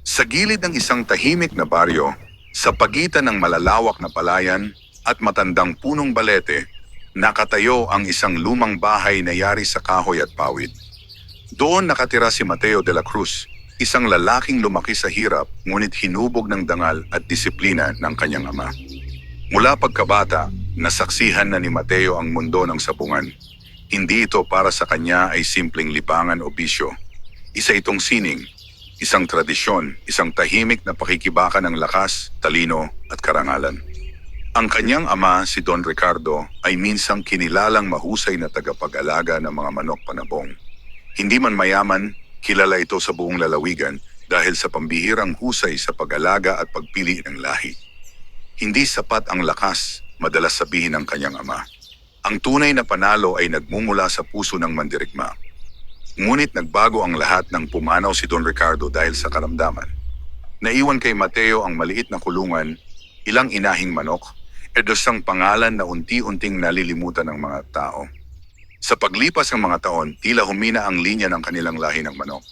Sa gilid ng isang tahimik na baryo, sa pagitan ng malalawak na palayan at matandang punong balete, nakatayo ang isang lumang bahay na yari sa kahoy at pawid. Doon nakatira si Mateo de la Cruz, isang lalaking lumaki sa hirap ngunit hinubog ng dangal at disiplina ng kanyang ama. Mula pagkabata, nasaksihan na ni Mateo ang mundo ng sabungan. Hindi ito para sa kanya ay simpleng libangan o bisyo. Isa itong sining, isang tradisyon, isang tahimik na pakikibaka ng lakas, talino at karangalan. Ang kanyang ama, si Don Ricardo, ay minsang kinilalang mahusay na tagapag-alaga ng mga manok panabong. Hindi man mayaman, kilala ito sa buong lalawigan dahil sa pambihirang husay sa pag-alaga at pagpili ng lahi. Hindi sapat ang lakas, madalas sabihin ng kanyang ama. Ang tunay na panalo ay nagmumula sa puso ng mandirigma. Ngunit nagbago ang lahat nang pumanaw si Don Ricardo dahil sa karamdaman. Naiwan kay Mateo ang maliit na kulungan, ilang inahing manok, at isang pangalan na unti-unting nalilimutan ng mga tao. Sa paglipas ng mga taon, tila humina ang linya ng kanilang lahi ng manok.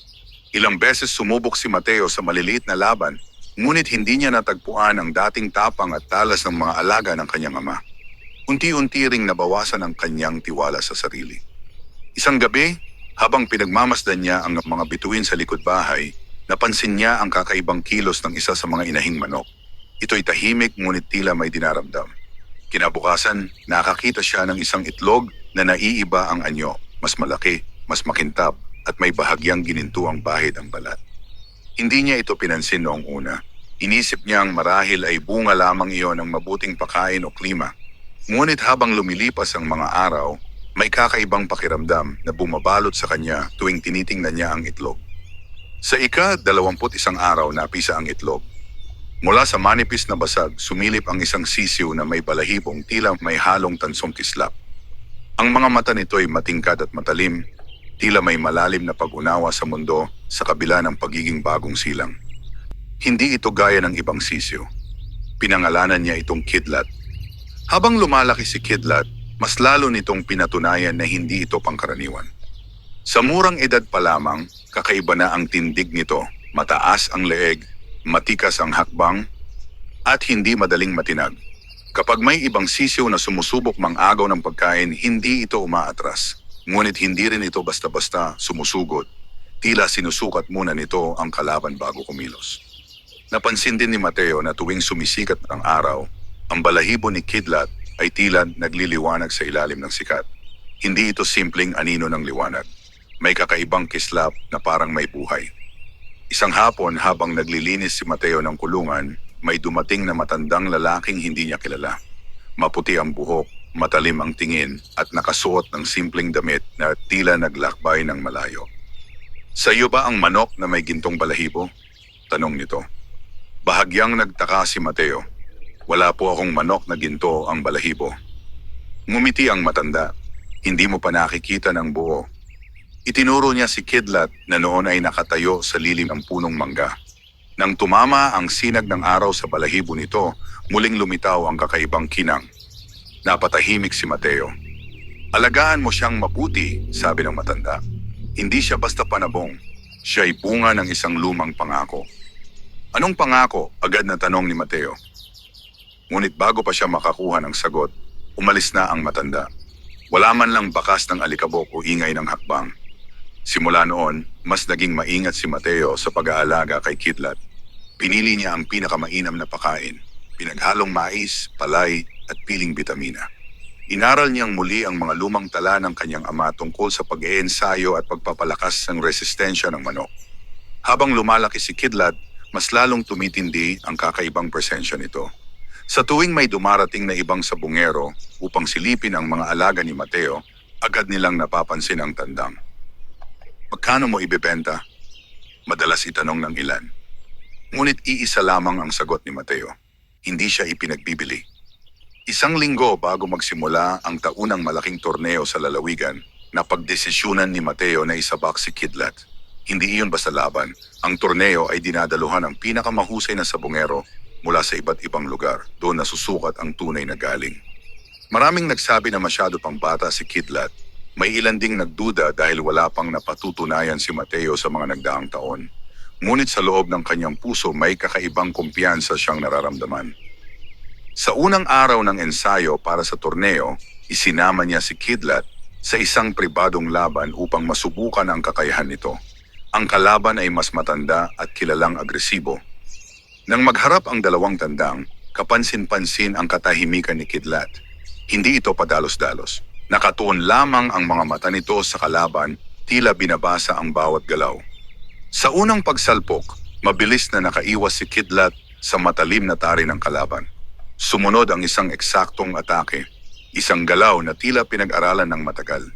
Ilang beses sumubok si Mateo sa maliliit na laban, ngunit hindi niya natagpuan ang dating tapang at talas ng mga alaga ng kanyang ama. Unti-unti ring nabawasan ang kanyang tiwala sa sarili. Isang gabi, habang pinagmamasdan niya ang mga bituin sa likod bahay, napansin niya ang kakaibang kilos ng isa sa mga inahing manok. Ito'y tahimik ngunit tila may dinaramdam. Kinabukasan, nakakita siya ng isang itlog na naiiba ang anyo, mas malaki, mas makintab, at may bahagyang gininto ang bahid ang balat. Hindi niya ito pinansin noong una. Inisip niyang marahil ay bunga lamang iyon ng mabuting pagkain o klima. Ngunit habang lumilipas ang mga araw, may kakaibang pakiramdam na bumabalot sa kanya tuwing tinitingnan niya ang itlog. Sa ika-21 araw napisa ang itlog. Mula sa manipis na basag, sumilip ang isang sisiw na may balahibong tila may halong tansong kislap. Ang mga mata nito'y matingkad at matalim, tila may malalim na pag-unawa sa mundo sa kabila ng pagiging bagong silang. Hindi ito gaya ng ibang sisiw. Pinangalanan niya itong Kidlat. Habang lumalaki si Kidlat, mas lalo nitong pinatunayan na hindi ito pangkaraniwan. Sa murang edad pa lamang, kakaiba na ang tindig nito, mataas ang leeg, matikas ang hakbang, at hindi madaling matinag. Kapag may ibang sisiw na sumusubok mang-agaw ng pagkain, hindi ito umaatras. Ngunit hindi rin ito basta-basta sumusugot. Tila sinusukat muna nito ang kalaban bago kumilos. Napansin din ni Mateo na tuwing sumisikat ang araw, ang balahibo ni Kidlat ay tila nagliliwanag sa ilalim ng sikat. Hindi ito simpleng anino ng liwanag. May kakaibang kislap na parang may buhay. Isang hapon habang naglilinis si Mateo ng kulungan, may dumating na matandang lalaking hindi niya kilala. Maputi ang buhok, matalim ang tingin at nakasuot ng simpleng damit na tila naglakbay ng malayo. Sa iyo ba ang manok na may gintong balahibo? Tanong nito. Bahagyang nagtaka si Mateo. Wala po akong manok na ginto ang balahibo. Ngumiti ang matanda. Hindi mo pa nakikita ng buo. Itinuro niya si Kidlat na noon ay nakatayo sa lilim ng punong mangga. Nang tumama ang sinag ng araw sa balahibo nito, muling lumitaw ang kakaibang kinang. Napatahimik si Mateo. Alagaan mo siyang mabuti, sabi ng matanda. Hindi siya basta panabong. Siya'y bunga ng isang lumang pangako. Anong pangako? Agad na tanong ni Mateo. Ngunit bago pa siya makakuha ng sagot, umalis na ang matanda. Wala man lang bakas ng alikabok o ingay ng hakbang. Simula noon, mas naging maingat si Mateo sa pag-aalaga kay Kidlat. Pinili niya ang pinakamainam na pagkain, pinaghalong mais, palay at piling bitamina. Inaral niyang muli ang mga lumang tala ng kanyang ama tungkol sa pag-iensayo at pagpapalakas ng resistensya ng manok. Habang lumalaki si Kidlat, mas lalong tumitindi ang kakaibang presensya nito. Sa tuwing may dumarating na ibang sabungero upang silipin ang mga alaga ni Mateo, agad nilang napapansin ang tandang. Magkano mo ibebenta? Madalas itanong ng ilan. Ngunit iisa lamang ang sagot ni Mateo. Hindi siya ipinagbibili. Isang linggo bago magsimula ang taunang malaking torneo sa lalawigan, napagdesisyunan ni Mateo na isabak si Kidlat. Hindi iyon basta laban. Ang torneo ay dinadaluhan ng pinakamahusay na sabungero mula sa iba't ibang lugar. Doon nasusukat ang tunay na galing. Maraming nagsabi na masyado pang bata si Kidlat. May ilan ding nagduda dahil wala pang napatutunayan si Mateo sa mga nagdaang taon. Ngunit sa loob ng kanyang puso may kakaibang kumpiyansa siyang nararamdaman. Sa unang araw ng ensayo para sa torneo, isinama niya si Kidlat sa isang pribadong laban upang masubukan ang kakayahan nito. Ang kalaban ay mas matanda at kilalang agresibo. Nang magharap ang dalawang tandang, kapansin-pansin ang katahimikan ni Kidlat. Hindi ito padalos-dalos. Nakatuon lamang ang mga mata nito sa kalaban, tila binabasa ang bawat galaw. Sa unang pagsalpok, mabilis na nakaiwas si Kidlat sa matalim na tari ng kalaban. Sumunod ang isang eksaktong atake, isang galaw na tila pinag-aralan ng matagal.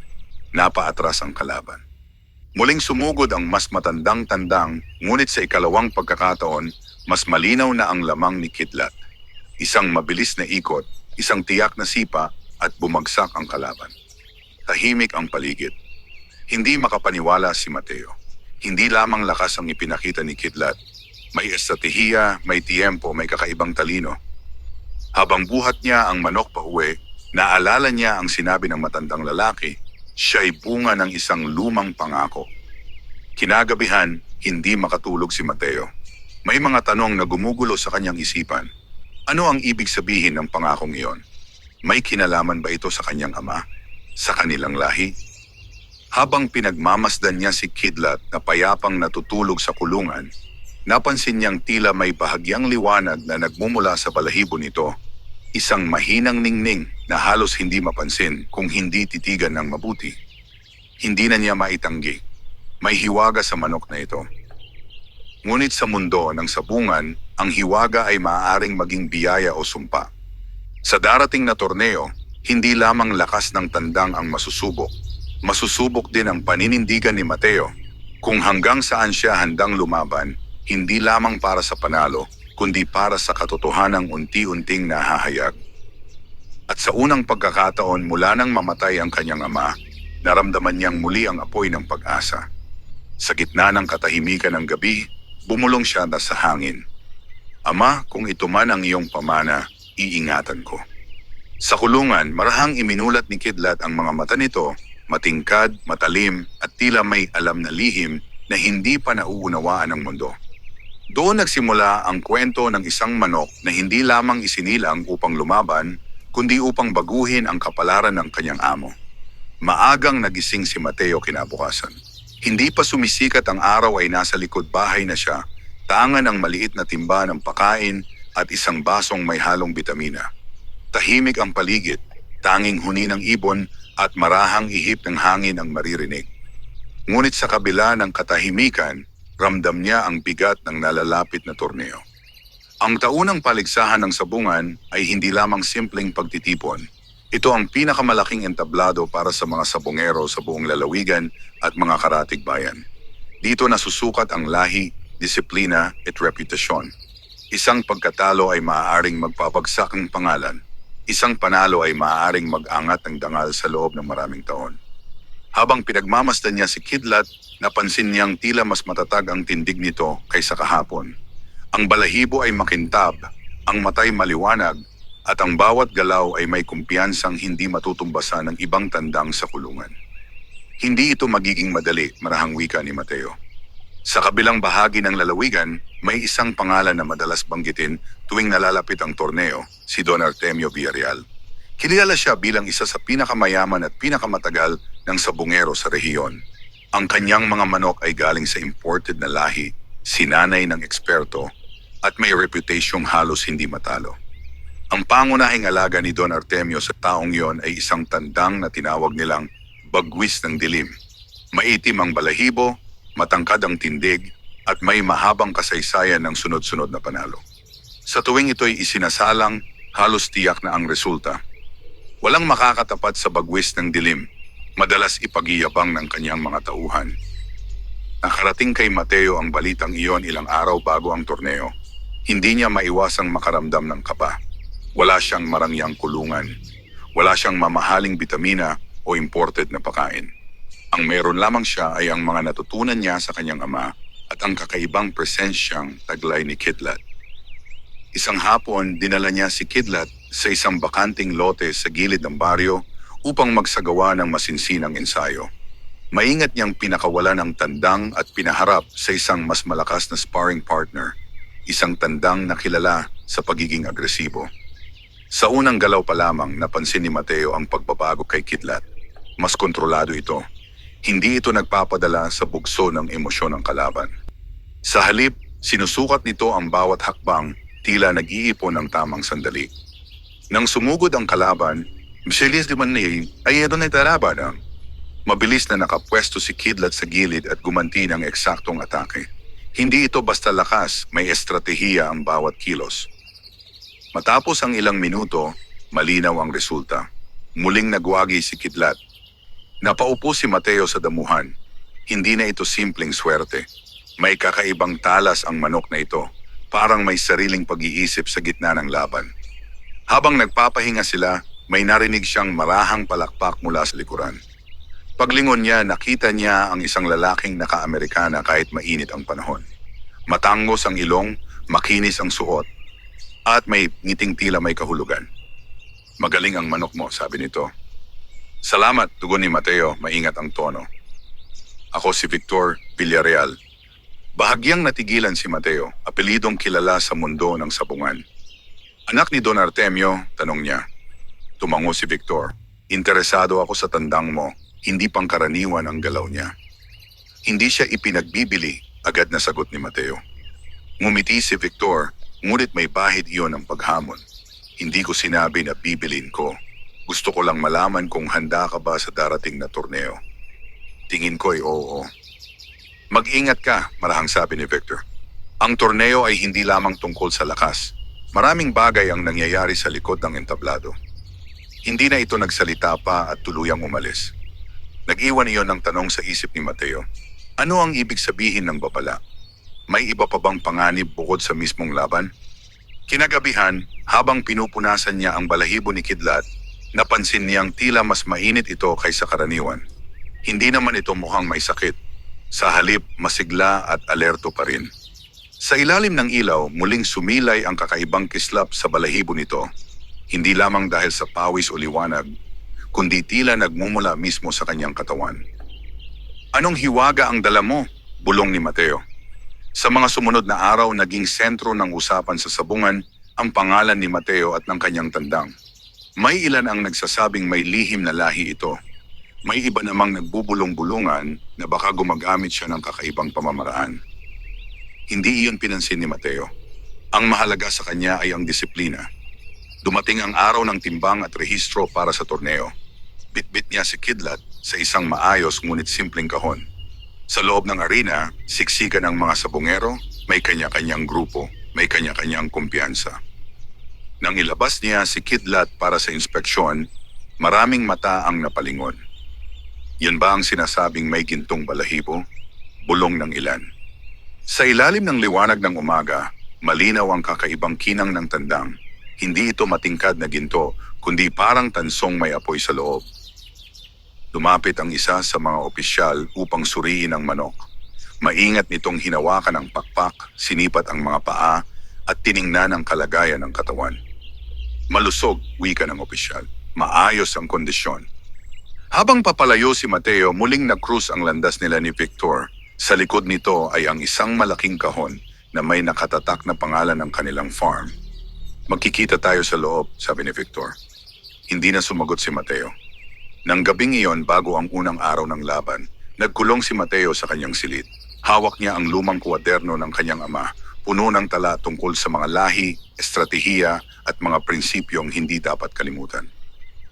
Napaatras ang kalaban. Muling sumugod ang mas matandang tandang, ngunit sa ikalawang pagkakataon, mas malinaw na ang lamang ni Kidlat. Isang mabilis na ikot, isang tiyak na sipa at bumagsak ang kalaban. Tahimik ang paligid. Hindi makapaniwala si Mateo. Hindi lamang lakas ang ipinakita ni Kidlat. May estratehiya, may tiempo, may kakaibang talino. Habang buhat niya ang manok pa uwi, naalala niya ang sinabi ng matandang lalaki, siya'y bunga ng isang lumang pangako. Kinagabihan, hindi makatulog si Mateo. May mga tanong na gumugulo sa kanyang isipan. Ano ang ibig sabihin ng pangakong iyon? May kinalaman ba ito sa kanyang ama? Sa kanilang lahi? Habang pinagmamasdan niya si Kidlat na payapang natutulog sa kulungan, napansin niyang tila may bahagyang liwanag na nagmumula sa balahibo nito. Isang mahinang ningning na halos hindi mapansin kung hindi titigan ng mabuti. Hindi na niya maitanggi. May hiwaga sa manok na ito. Ngunit sa mundo ng sabungan, ang hiwaga ay maaaring maging biyaya o sumpa. Sa darating na torneo, hindi lamang lakas ng tandang ang masusubok. Masusubok din ang paninindigan ni Mateo kung hanggang saan siya handang lumaban, hindi lamang para sa panalo, kundi para sa katotohanang unti-unting nahahayag. At sa unang pagkakataon mula nang mamatay ang kanyang ama, naramdaman niyang muli ang apoy ng pag-asa. Sa gitna ng katahimikan ng gabi, bumulong siya sa hangin. Ama, kung ito man ang iyong pamana, iingatan ko. Sa kulungan, marahang iminulat ni Kidlat ang mga mata nito, matingkad, matalim, at tila may alam na lihim na hindi pa nauunawaan ng mundo. Doon nagsimula ang kwento ng isang manok na hindi lamang isinilang upang lumaban, kundi upang baguhin ang kapalaran ng kanyang amo. Maagang nagising si Mateo kinabukasan. Hindi pa sumisikat ang araw ay nasa likod bahay na siya, taangan ang maliit na timba ng pakain at isang basong may halong bitamina. Tahimik ang paligid, tanging huni ng ibon at marahang ihip ng hangin ang maririnig. Ngunit sa kabila ng katahimikan, ramdam niya ang bigat ng nalalapit na torneo. Ang taunang paligsahan ng sabungan ay hindi lamang simpleng pagtitipon. Ito ang pinakamalaking entablado para sa mga sabungero sa buong lalawigan at mga karatig bayan. Dito nasusukat ang lahi, disiplina at reputasyon. Isang pagkatalo ay maaaring magpapagsak ng pangalan. Isang panalo ay maaaring mag-angat ng dangal sa loob ng maraming taon. Habang pinagmamasdan niya si Kidlat, napansin niyang tila mas matatag ang tindig nito kaysa kahapon. Ang balahibo ay makintab, ang matay maliwanag, at ang bawat galaw ay may kumpiyansang hindi matutumbasan ng ibang tandang sa kulungan. Hindi ito magiging madali, marahang wika ni Mateo. Sa kabilang bahagi ng lalawigan, may isang pangalan na madalas banggitin tuwing nalalapit ang torneo, si Don Artemio Villarreal. Kilala siya bilang isa sa pinakamayaman at pinakamatagal ng sabungero sa rehiyon. Ang kanyang mga manok ay galing sa imported na lahi, sinanay ng eksperto, at may reputasyong halos hindi matalo. Ang pangunahing alaga ni Don Artemio sa taong yon ay isang tandang na tinawag nilang bagwis ng dilim. Maitim ang balahibo, matangkad ang tindig, at may mahabang kasaysayan ng sunod-sunod na panalo. Sa tuwing ito'y isinasalang, halos tiyak na ang resulta. Walang makakatapat sa bagwis ng dilim, madalas ipagiyabang ng kanyang mga tauhan. Nakarating kay Mateo ang balitang iyon ilang araw bago ang torneo. Hindi niya maiwasang makaramdam ng kaba. Wala siyang marangyang kulungan. Wala siyang mamahaling bitamina o imported na pagkain. Ang meron lamang siya ay ang mga natutunan niya sa kanyang ama at ang kakaibang presensyang taglay ni Kidlat. Isang hapon, dinala niya si Kidlat sa isang bakanting lote sa gilid ng baryo upang magsagawa ng masinsinang ensayo. Maingat niyang pinakawalan ang tandang at pinaharap sa isang mas malakas na sparring partner, isang tandang na kilala sa pagiging agresibo. Sa unang galaw pa lamang napansin ni Mateo ang pagbabago kay Kidlat. Mas kontrolado ito. Hindi ito nagpapadala sa bugso ng emosyon ng kalaban. Sa halip, sinusukat nito ang bawat hakbang, tila nag-iipon ng tamang sandali. Nang sumugod ang kalaban, Msilis di man ni ay ito na itaraban. Mabilis na nakapwesto si Kidlat sa gilid at gumanti ng eksaktong atake. Hindi ito basta lakas, may estratehiya ang bawat kilos. Matapos ang ilang minuto, malinaw ang resulta. Muling nagwagi si Kidlat. Napaupo si Mateo sa damuhan. Hindi na ito simpleng swerte. May kakaibang talas ang manok na ito. Parang may sariling pag-iisip sa gitna ng laban. Habang nagpapahinga sila, may narinig siyang marahang palakpak mula sa likuran. Paglingon niya, nakita niya ang isang lalaking naka-Amerikana kahit mainit ang panahon. Matangos ang ilong, makinis ang suot, at may ngiting tila may kahulugan. Magaling ang manok mo, sabi nito. Salamat, tugon ni Mateo, maingat ang tono. Ako si Victor Villarreal. Bahagyang natigilan si Mateo, apelidong kilala sa mundo ng sabungan. Anak ni Don Artemio, tanong niya. Tumango si Victor. Interesado ako sa tandang mo, hindi pangkaraniwan ang galaw niya. Hindi siya ipinagbibili, agad na sagot ni Mateo. Ngumiti si Victor, ngunit may bahid iyon ng paghamon. Hindi ko sinabi na bibilin ko. Gusto ko lang malaman kung handa ka ba sa darating na torneo. Tingin ko ay oo. Mag-ingat ka, marahang sabi ni Victor. Ang torneo ay hindi lamang tungkol sa lakas. Maraming bagay ang nangyayari sa likod ng entablado. Hindi na ito nagsalita pa at tuluyang umalis. Nag-iwan iyon ng tanong sa isip ni Mateo. Ano ang ibig sabihin ng babala? May iba pa bang panganib bukod sa mismong laban? Kinagabihan, habang pinupunasan niya ang balahibo ni Kidlat, napansin niyang tila mas mainit ito kaysa karaniwan. Hindi naman ito mukhang may sakit. Sa halip, masigla at alerto pa rin. Sa ilalim ng ilaw, muling sumilay ang kakaibang kislap sa balahibo nito. Hindi lamang dahil sa pawis o liwanag, kundi tila nagmumula mismo sa kanyang katawan. Anong hiwaga ang dala mo? Bulong ni Mateo. Sa mga sumunod na araw, naging sentro ng usapan sa sabungan ang pangalan ni Mateo at ng kanyang tandang. May ilan ang nagsasabing may lihim na lahi ito. May iba namang nagbubulong-bulungan na baka gumagamit siya ng kakaibang pamamaraan. Hindi iyon pinansin ni Mateo. Ang mahalaga sa kanya ay ang disiplina. Dumating ang araw ng timbang at rehistro para sa torneo. Bitbit niya si Kidlat sa isang maayos ngunit simpleng kahon. Sa loob ng arena, siksikan ang mga sabungero, may kanya-kanyang grupo, may kanya-kanyang kumpiyansa. Nang ilabas niya si Kidlat para sa inspeksyon, maraming mata ang napalingon. Yan ba ang sinasabing may gintong balahibo? Bulong ng ilan. Sa ilalim ng liwanag ng umaga, malinaw ang kakaibang kinang ng tandang. Hindi ito matingkad na ginto, kundi parang tansong may apoy sa loob. Lumapit ang isa sa mga opisyal upang suriin ang manok. Maingat nitong hinawakan ang pakpak, sinipat ang mga paa, at tiningnan ang kalagayan ng katawan. Malusog, wika ng opisyal. Maayos ang kondisyon. Habang papalayo si Mateo, muling nag-cruise ang landas nila ni Victor. Sa likod nito ay ang isang malaking kahon na may nakatatak na pangalan ng kanilang farm. Magkikita tayo sa loob, sabi ni Victor. Hindi na sumagot si Mateo. Nang gabing iyon bago ang unang araw ng laban, nagkulong si Mateo sa kanyang silid. Hawak niya ang lumang kwaderno ng kanyang ama, puno ng tala tungkol sa mga lahi, estratehiya at mga prinsipyong hindi dapat kalimutan.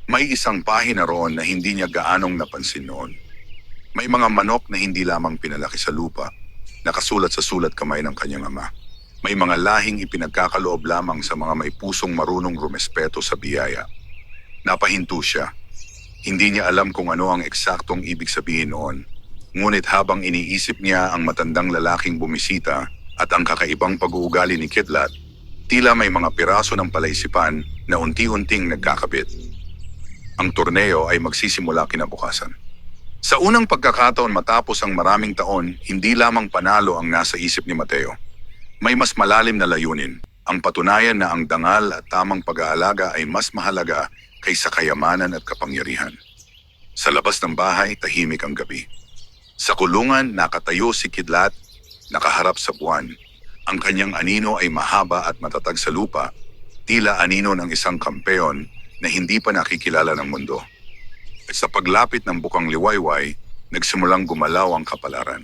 May isang pahina roon na hindi niya gaanong napansin noon. May mga manok na hindi lamang pinalaki sa lupa, nakasulat sa sulat kamay ng kanyang ama. May mga lahing ipinagkakaloob lamang sa mga may pusong marunong rumespeto sa biyaya. Napahinto siya. Hindi niya alam kung ano ang eksaktong ibig sabihin noon. Ngunit habang iniisip niya ang matandang lalaking bumisita at ang kakaibang pag-uugali ni Kidlat, tila may mga piraso ng palaisipan na unti-unting nagkakabit. Ang torneo ay magsisimula kinabukasan. Sa unang pagkakataon matapos ang maraming taon, hindi lamang panalo ang nasa isip ni Mateo. May mas malalim na layunin, ang patunayan na ang dangal at tamang pag-aalaga ay mas mahalaga kaysa kayamanan at kapangyarihan. Sa labas ng bahay, tahimik ang gabi. Sa kulungan, nakatayo si Kidlat, nakaharap sa buwan. Ang kanyang anino ay mahaba at matatag sa lupa, tila anino ng isang kampeon na hindi pa nakikilala ng mundo. At sa paglapit ng bukang liwayway, nagsimulang gumalaw ang kapalaran.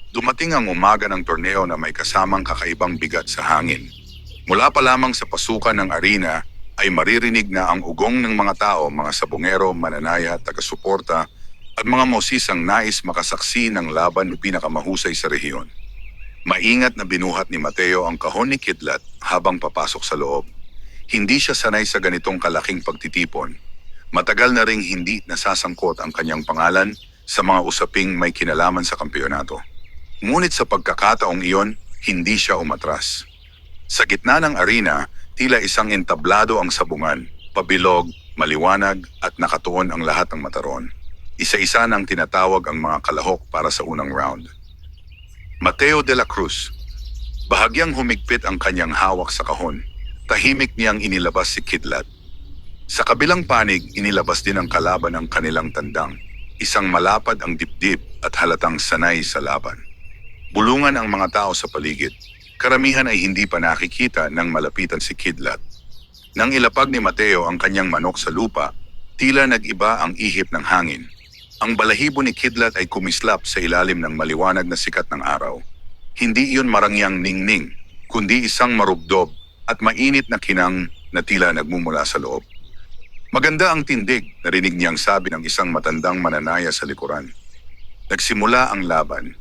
Dumating ang umaga ng torneo na may kasamang kakaibang bigat sa hangin. Mula pa lamang sa pasukan ng arena ay maririnig na ang ugong ng mga tao, mga sabongero, mananaya, taga-suporta at mga musisang nais makasaksi ng laban ng pinakamahusay sa rehiyon. Maingat na binuhat ni Mateo ang kahon ni Kidlat habang papasok sa loob. Hindi siya sanay sa ganitong kalaking pagtitipon. Matagal na ring hindi nasasangkot ang kanyang pangalan sa mga usaping may kinalaman sa kampeonato. Ngunit sa pagkakataong iyon, hindi siya umatras. Sa gitna ng arena, tila isang entablado ang sabungan, pabilog, maliwanag at nakatuon ang lahat ng mataron. Isa-isa nang tinatawag ang mga kalahok para sa unang round. Mateo de la Cruz. Bahagyang humigpit ang kanyang hawak sa kahon. Tahimik niyang inilabas si Kidlat. Sa kabilang panig, inilabas din ang kalaban ang kanilang tandang. Isang malapad ang dibdib at halatang sanay sa laban. Bulungan ang mga tao sa paligid. Karamihan ay hindi pa nakikita nang malapitan si Kidlat. Nang ilapag ni Mateo ang kanyang manok sa lupa, tila nag-iba ang ihip ng hangin. Ang balahibo ni Kidlat ay kumislap sa ilalim ng maliwanag na sikat ng araw. Hindi iyon marangyang ningning, kundi isang marubdob at mainit na kinang na tila nagmumula sa loob. Maganda ang tindig, narinig niyang sabi ng isang matandang mananaya sa likuran. Nagsimula ang laban.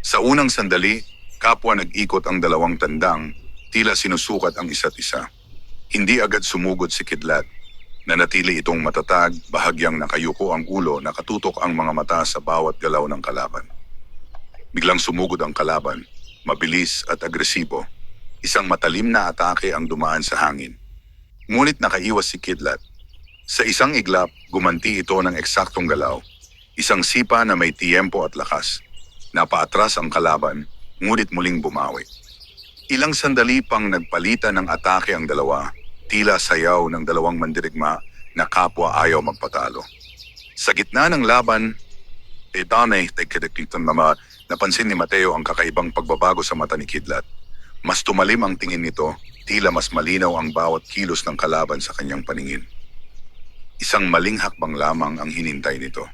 Sa unang sandali, kapwa nag-ikot ang dalawang tandang, tila sinusukat ang isa't isa. Hindi agad sumugod si Kidlat. Nanatili itong matatag, bahagyang nakayuko ang ulo, nakatutok ang mga mata sa bawat galaw ng kalaban. Biglang sumugod ang kalaban, mabilis at agresibo. Isang matalim na atake ang dumaan sa hangin. Ngunit nakaiwas si Kidlat. Sa isang iglap, gumanti ito ng eksaktong galaw. Isang sipa na may tiyempo at lakas. Napaatras ang kalaban, ngunit muling bumawi. Ilang sandali pang nagpalitan ng atake ang dalawa, tila sayaw ng dalawang mandirigma na kapwa ayaw magpatalo. Sa gitna ng laban, napansin ni Mateo ang kakaibang pagbabago sa mata ni Kidlat. Mas tumalim ang tingin nito, tila mas malinaw ang bawat kilos ng kalaban sa kanyang paningin. Isang maling hakbang lamang ang hinintay nito.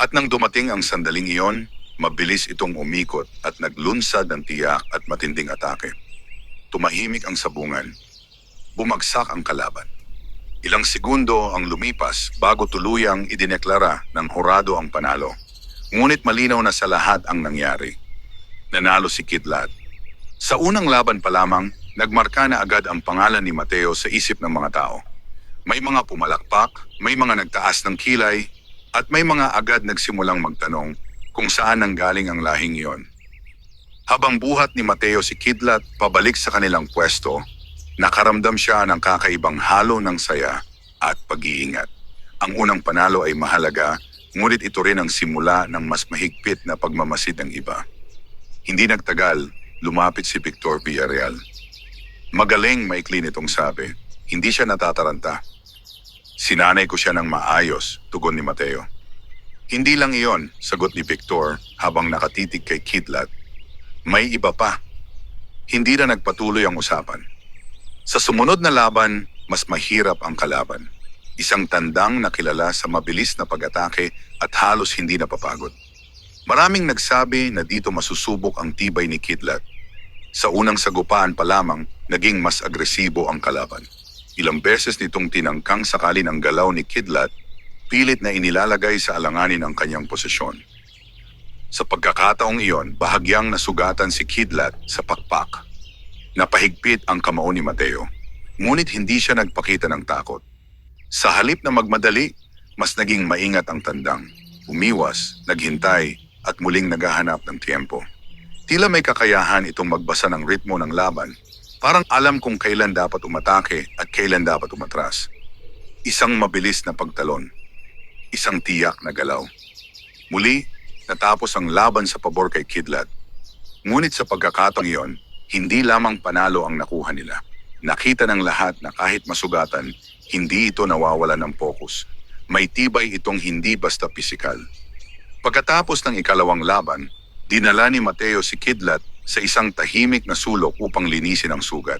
At nang dumating ang sandaling iyon, mabilis itong umikot at naglunsad ng tiyak at matinding atake. Tumahimik ang sabungan. Bumagsak ang kalaban. Ilang segundo ang lumipas bago tuluyang idineklara ng hurado ang panalo. Ngunit malinaw na sa lahat ang nangyari. Nanalo si Kidlat. Sa unang laban pa lamang, nagmarka na agad ang pangalan ni Mateo sa isip ng mga tao. May mga pumalakpak, may mga nagtaas ng kilay, at may mga agad nagsimulang magtanong kung saan nanggaling ang lahing iyon. Habang buhat ni Mateo si Kidlat pabalik sa kanilang pwesto, nakaramdam siya ng kakaibang halo ng saya at pag-iingat. Ang unang panalo ay mahalaga, ngunit ito rin ang simula ng mas mahigpit na pagmamasid ng iba. Hindi nagtagal, lumapit si Victor Villarreal. Magaling, maikli nitong sabi. Hindi siya natataranta. Sinanay ko siya ng maayos, tugon ni Mateo. Hindi lang iyon, sagot ni Victor habang nakatitig kay Kidlat. May iba pa. Hindi na nagpatuloy ang usapan. Sa sumunod na laban, mas mahirap ang kalaban. Isang tandang na kilala sa mabilis na pag-atake at halos hindi napapagod. Maraming nagsabi na dito masusubok ang tibay ni Kidlat. Sa unang sagupaan pa lamang, naging mas agresibo ang kalaban. Ilang beses nitong tinangkang sakali ng galaw ni Kidlat, pilit na inilalagay sa alanganin ang kanyang posisyon. Sa pagkakataong iyon, bahagyang nasugatan si Kidlat sa pakpak. Napahigpit ang kamao ni Mateo, ngunit hindi siya nagpakita ng takot. Sa halip na magmadali, mas naging maingat ang tandang. Umiwas, naghintay, at muling naghahanap ng tiempo. Tila may kakayahan itong magbasa ng ritmo ng laban, parang alam kung kailan dapat umatake at kailan dapat umatras. Isang mabilis na pagtalon, isang tiyak na galaw. Muli, natapos ang laban sa pabor kay Kidlat. Ngunit sa pagkakataong iyon, hindi lamang panalo ang nakuha nila. Nakita ng lahat na kahit masugatan, hindi ito nawawala ng pokus. May tibay itong hindi basta pisikal. Pagkatapos ng ikalawang laban, dinala ni Mateo si Kidlat sa isang tahimik na sulok upang linisin ang sugat.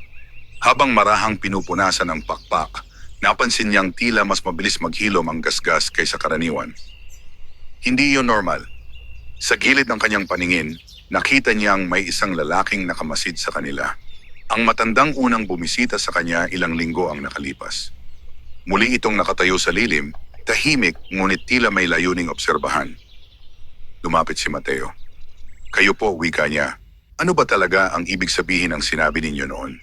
Habang marahang pinupunasan ang pakpak, napansin niyang tila mas mabilis maghilom ang gasgas kaysa karaniwan. Hindi iyon normal. Sa gilid ng kanyang paningin, nakita niyang may isang lalaking nakamasid sa kanila. Ang matandang unang bumisita sa kanya ilang linggo ang nakalipas. Muli itong nakatayo sa lilim, tahimik ngunit tila may layuning obserbahan. Lumapit si Mateo. Kayo po, wika niya. Ano ba talaga ang ibig sabihin ng sinabi ninyo noon?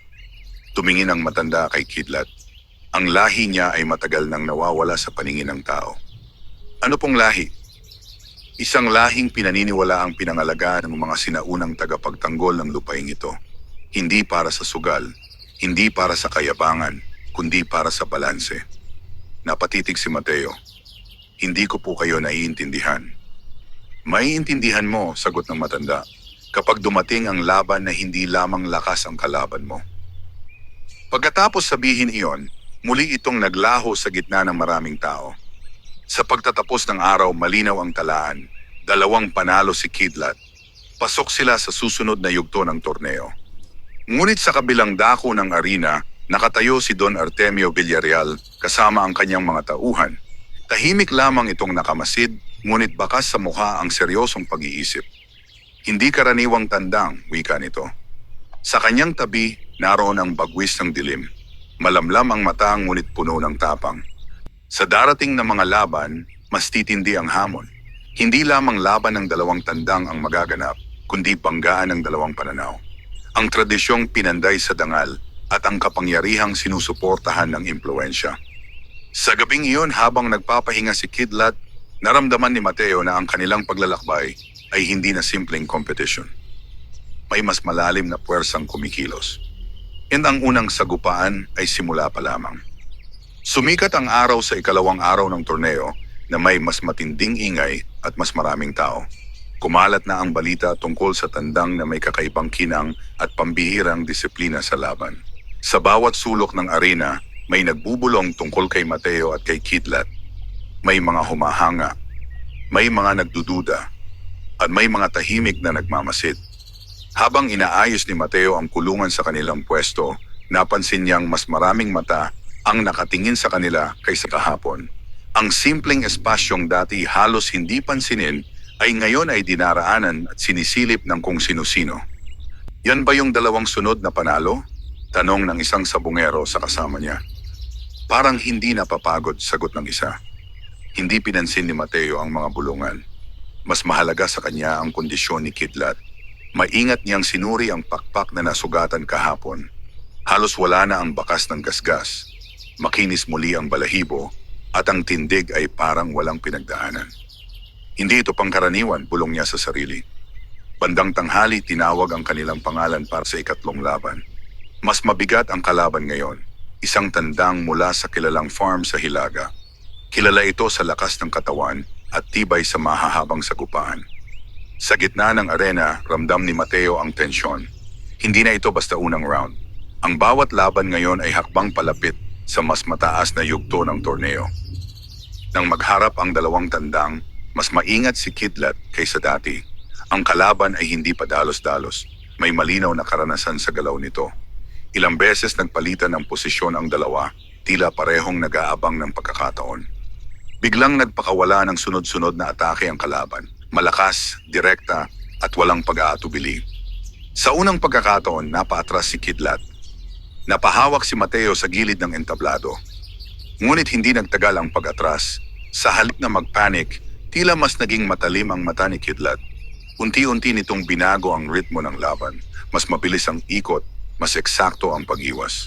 Tumingin ang matanda kay Kidlat. Ang lahi niya ay matagal nang nawawala sa paningin ng tao. Ano pong lahi? Isang lahing pinaniniwala ang pinangalagaan ng mga sinaunang tagapagtanggol ng lupaing ito. Hindi para sa sugal, hindi para sa kayabangan, kundi para sa balanse. Napatitig si Mateo. Hindi ko po kayo naiintindihan. Maiintindihan mo, sagot ng matanda, kapag dumating ang laban na hindi lamang lakas ang kalaban mo. Pagkatapos sabihin iyon, muli itong naglaho sa gitna ng maraming tao. Sa pagtatapos ng araw, malinaw ang talaan. 2 panalo si Kidlat. Pasok sila sa susunod na yugto ng torneo. Ngunit sa kabilang dako ng arena, nakatayo si Don Artemio Villarreal kasama ang kanyang mga tauhan. Tahimik lamang itong nakamasid, ngunit bakas sa mukha ang seryosong pag-iisip. Hindi karaniwang tandang, wika nito. Sa kanyang tabi, naroon ang bagwis ng dilim. Malamlam ang mata ngunit puno ng tapang. Sa darating na mga laban, mas titindi ang hamon. Hindi lamang laban ng 2 tandang ang magaganap, kundi banggaan ng 2 pananaw. Ang tradisyong pinanday sa dangal at ang kapangyarihang sinusuportahan ng impluensya. Sa gabing iyon, habang nagpapahinga si Kidlat, naramdaman ni Mateo na ang kanilang paglalakbay ay hindi na simpleng competition. May mas malalim na puwersang kumikilos. And ang unang sagupaan ay simula pa lamang. Sumikat ang araw sa ikalawang araw ng torneo na may mas matinding ingay at mas maraming tao. Kumalat na ang balita tungkol sa tandang na may kakaibang kinang at pambihirang disiplina sa laban. Sa bawat sulok ng arena, may nagbubulong tungkol kay Mateo at kay Kidlat. May mga humahanga, may mga nagdududa, at may mga tahimik na nagmamasid. Habang inaayos ni Mateo ang kulungan sa kanilang pwesto, napansin niyang mas maraming mata ang nakatingin sa kanila kaysa kahapon. Ang simpleng espasyong dati halos hindi pansinin ay ngayon ay dinaraanan at sinisilip ng kung sino-sino. Yan ba yung 2 sunod na panalo? Tanong ng isang sabungero sa kasama niya. Parang hindi napapagod, sagot ng isa. Hindi pinansin ni Mateo ang mga bulungan. Mas mahalaga sa kanya ang kondisyon ni Kidlat. Maingat niyang sinuri ang pakpak na nasugatan kahapon. Halos wala na ang bakas ng gasgas. Makinis muli ang balahibo at ang tindig ay parang walang pinagdaanan. Hindi ito pangkaraniwan, bulong niya sa sarili. Bandang tanghali, tinawag ang kanilang pangalan para sa ikatlong laban. Mas mabigat ang kalaban ngayon, isang tandang mula sa kilalang farm sa Hilaga. Kilala ito sa lakas ng katawan at tibay sa mahahabang sagupaan. Sa gitna ng arena, ramdam ni Mateo ang tensyon. Hindi na ito basta unang round. Ang bawat laban ngayon ay hakbang palapit sa mas mataas na yugto ng torneo. Nang magharap ang 2 tandang, mas maingat si Kidlat kaysa dati. Ang kalaban ay hindi pa dalos-dalos. May malinaw na karanasan sa galaw nito. Ilang beses nagpalitan ng posisyon ang 2, tila parehong nag-aabang ng pagkakataon. Biglang nagpakawala ng sunod-sunod na atake ang kalaban. Malakas, direkta, at walang pag-aatubili. Sa unang pagkakataon, napaatras si Kidlat. Napahawak si Mateo sa gilid ng entablado. Ngunit hindi nagtagal ang pag-atras. Sa halip na magpanik, tila mas naging matalim ang mata ni Kidlat. Unti-unti nitong binago ang ritmo ng laban. Mas mabilis ang ikot, mas eksakto ang pag-iwas.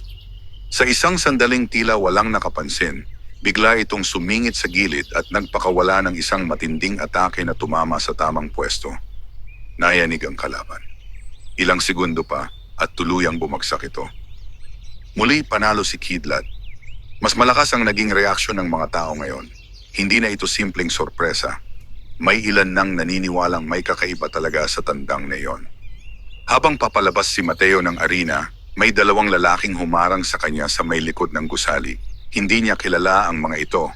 Sa isang sandaling tila walang nakapansin, bigla itong sumingit sa gilid at nagpakawala ng isang matinding atake na tumama sa tamang pwesto. Nayanig ang kalaban. Ilang segundo pa at tuluyang bumagsak ito. Muli panalo si Kidlat. Mas malakas ang naging reaksyon ng mga tao ngayon. Hindi na ito simpleng sorpresa. May ilan nang naniniwalang may kakaiba talaga sa tandang na iyon. Habang papalabas si Mateo ng arena, may 2 lalaking humarang sa kanya sa may likod ng gusali. Hindi niya kilala ang mga ito,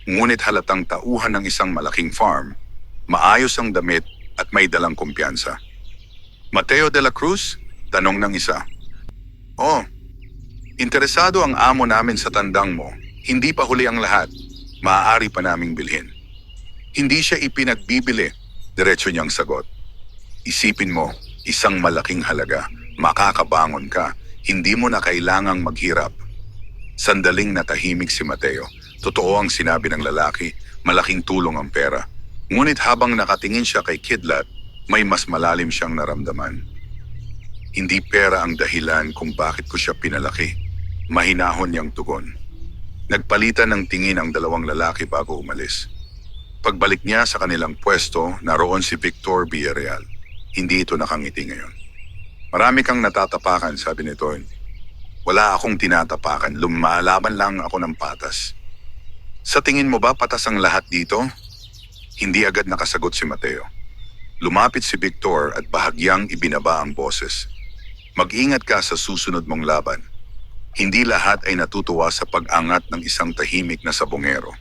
ngunit halatang tauhan ng isang malaking farm. Maayos ang damit at may dalang kumpiyansa. Mateo de la Cruz? Tanong ng isa. Oh, interesado ang amo namin sa tandang mo. Hindi pa huli ang lahat. Maaari pa naming bilhin. Hindi siya ipinagbibili. Diretso niyang sagot. Isipin mo, isang malaking halaga. Makakabangon ka. Hindi mo na kailangang maghirap. Sandaling natahimik si Mateo. Totoo ang sinabi ng lalaki. Malaking tulong ang pera. Ngunit habang nakatingin siya kay Kidlat, may mas malalim siyang naramdaman. Hindi pera ang dahilan kung bakit ko siya pinalaki. Mahinahon niyang tugon. Nagpalitan ng tingin ang dalawang lalaki bago umalis. Pagbalik niya sa kanilang pwesto, naroon si Victor Villarreal. Hindi ito nakangiti ngayon. Marami kang natatapakan, sabi nito. Wala akong tinatapakan, lumalaban lang ako ng patas. Sa tingin mo ba patas ang lahat dito? Hindi agad nakasagot si Mateo. Lumapit si Victor at bahagyang ibinaba ang boses. Mag-ingat ka sa susunod mong laban. Hindi lahat ay natutuwa sa pag-angat ng isang tahimik na sabongero.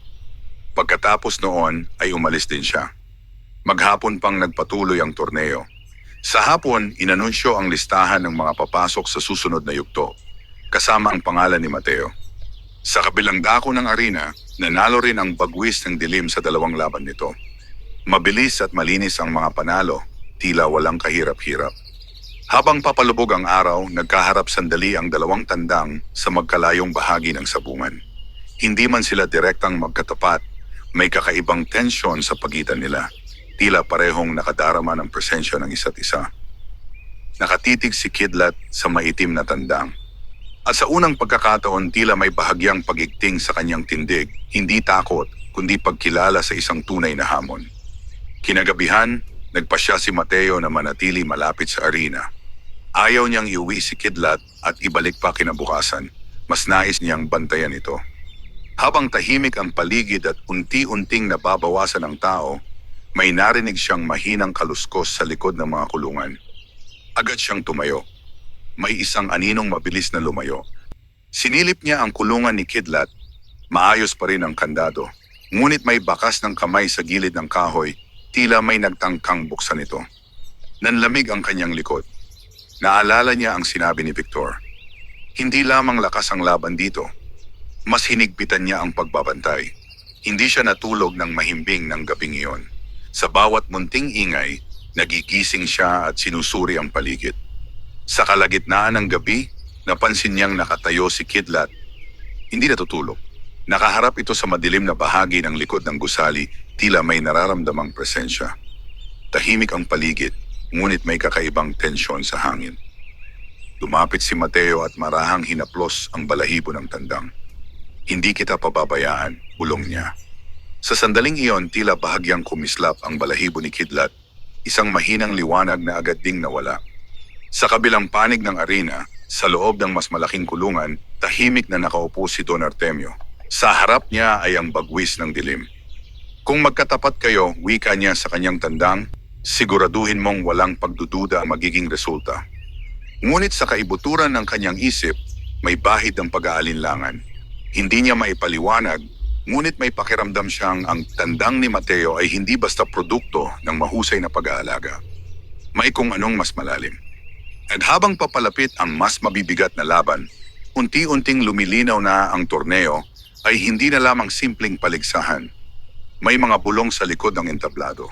Pagkatapos noon ay umalis din siya. Maghapon pang nagpatuloy ang torneo. Sa hapon, inanunsyo ang listahan ng mga papasok sa susunod na yugto, kasama ang pangalan ni Mateo. Sa kabilang dako ng arena, nanalo rin ang bagwis ng dilim sa dalawang laban nito. Mabilis at malinis ang mga panalo, tila walang kahirap-hirap. Habang papalubog ang araw, nagkaharap sandali ang dalawang tandang sa magkalayong bahagi ng sabungan. Hindi man sila direktang magkatapat, may kakaibang tensyon sa pagitan nila. Tila parehong nakadarama ng presensya ng isa't isa. Nakatitig si Kidlat sa maitim na tandang. At sa unang pagkakataon, tila may bahagyang pagigting sa kanyang tindig, hindi takot, kundi pagkilala sa isang tunay na hamon. Kinagabihan, nagpasya si Mateo na manatili malapit sa arena. Ayaw niyang iuwi si Kidlat at ibalik pa kinabukasan. Mas nais niyang bantayan ito. Habang tahimik ang paligid at unti-unting nababawasan ang tao, may narinig siyang mahinang kaluskos sa likod ng mga kulungan. Agad siyang tumayo. May isang aninong mabilis na lumayo. Sinilip niya ang kulungan ni Kidlat. Maayos pa rin ang kandado. Ngunit may bakas ng kamay sa gilid ng kahoy, tila may nagtangkang buksan ito. Nanlamig ang kanyang likod. Naalala niya ang sinabi ni Victor. Hindi lamang lakas ang laban dito. Mas hinigpitan niya ang pagbabantay. Hindi siya natulog ng mahimbing ng gabing iyon. Sa bawat munting ingay, nagigising siya at sinusuri ang paligid. Sa kalagitnaan ng gabi, napansin niyang nakatayo si Kidlat. Hindi natutulog. Nakaharap ito sa madilim na bahagi ng likod ng gusali, tila may nararamdamang presensya. Tahimik ang paligid, ngunit may kakaibang tensyon sa hangin. Lumapit si Mateo at marahang hinaplos ang balahibo ng tandang. Hindi kita pababayaan, bulong niya. Sa sandaling iyon, tila bahagyang kumislap ang balahibo ni Kidlat, isang mahinang liwanag na agad ding nawala. Sa kabilang panig ng arena, sa loob ng mas malaking kulungan, tahimik na nakaupo si Don Artemio. Sa harap niya ay ang bagwis ng dilim. Kung magkatapat kayo, wika niya sa kanyang tandang, siguraduhin mong walang pagdududa ang magiging resulta. Ngunit sa kaibuturan ng kanyang isip, may bahid ng pag-aalinlangan. Hindi niya maipaliwanag, ngunit may pakiramdam siyang ang tandang ni Mateo ay hindi basta produkto ng mahusay na pag-aalaga. May kung anong mas malalim. At habang papalapit ang mas mabibigat na laban, unti-unting lumilinaw na ang torneo ay hindi na lamang simpleng paligsahan. May mga bulong sa likod ng entablado.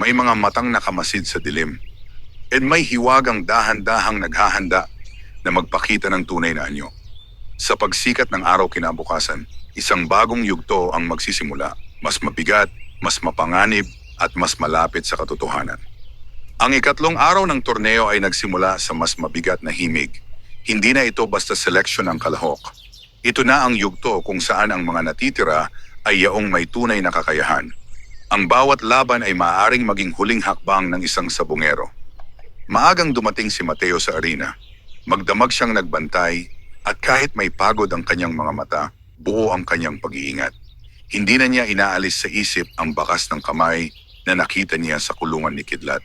May mga matang nakamasid sa dilim. At may hiwagang dahan-dahang naghahanda na magpakita ng tunay na anyo. Sa pagsikat ng araw kinabukasan, isang bagong yugto ang magsisimula. Mas mabigat, mas mapanganib, at mas malapit sa katotohanan. Ang ikatlong araw ng torneo ay nagsimula sa mas mabigat na himig. Hindi na ito basta seleksyon ng kalahok. Ito na ang yugto kung saan ang mga natitira ay yaong may tunay na kakayahan. Ang bawat laban ay maaaring maging huling hakbang ng isang sabongero. Maagang dumating si Mateo sa arena. Magdamag siyang nagbantay at kahit may pagod ang kanyang mga mata, buo ang kanyang pag-iingat. Hindi na niya inaalis sa isip ang bakas ng kamay na nakita niya sa kulungan ni Kidlat.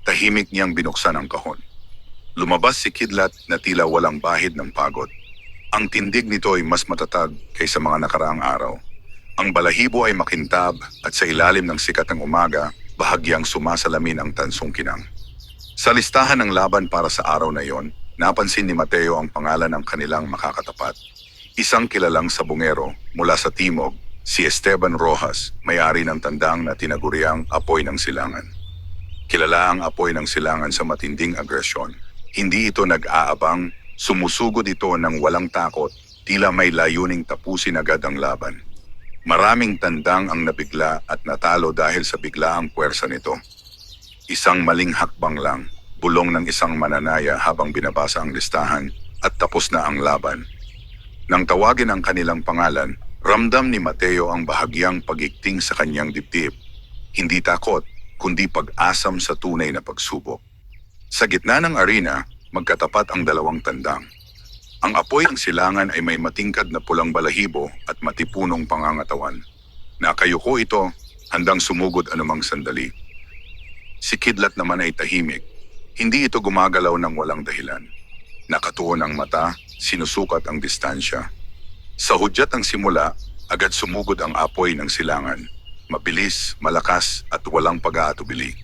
Tahimik niyang binuksan ang kahon. Lumabas si Kidlat na tila walang bahid ng pagod. Ang tindig nito ay mas matatag kaysa mga nakaraang araw. Ang balahibo ay makintab at sa ilalim ng sikat ng umaga, bahagyang sumasalamin ang tansong kinang. Sa listahan ng laban para sa araw na iyon, napansin ni Mateo ang pangalan ng kanilang makakatapat. Isang kilalang sabungero mula sa timog, si Esteban Rojas, may-ari ng tandang na tinaguriang Apoy ng Silangan. Kilala ang Apoy ng Silangan sa matinding agresyon. Hindi ito nag-aabang, sumusugod ito ng walang takot, tila may layuning tapusin agad ang laban. Maraming tandang ang nabigla at natalo dahil sa biglaang puwersa nito. Isang maling hakbang lang, bulong ng isang mananaya habang binabasa ang listahan at tapos na ang laban. Nang tawagin ang kanilang pangalan, ramdam ni Mateo ang bahagyang pagigting sa kanyang dibdib. Hindi takot, kundi pag-asam sa tunay na pagsubok. Sa gitna ng arena, magkatapat ang dalawang tandang. Ang Apoy ng Silangan ay may matingkad na pulang balahibo at matipunong pangangatawan. Nakayuko ito, handang sumugod anumang sandali. Si Kidlat naman ay tahimik. Hindi ito gumagalaw ng walang dahilan. Nakatuon ang mata, sinusukat ang distansya. Sa hudyat ng simula, agad sumugod ang Apoy ng Silangan. Mabilis, malakas at walang pag-aatubili.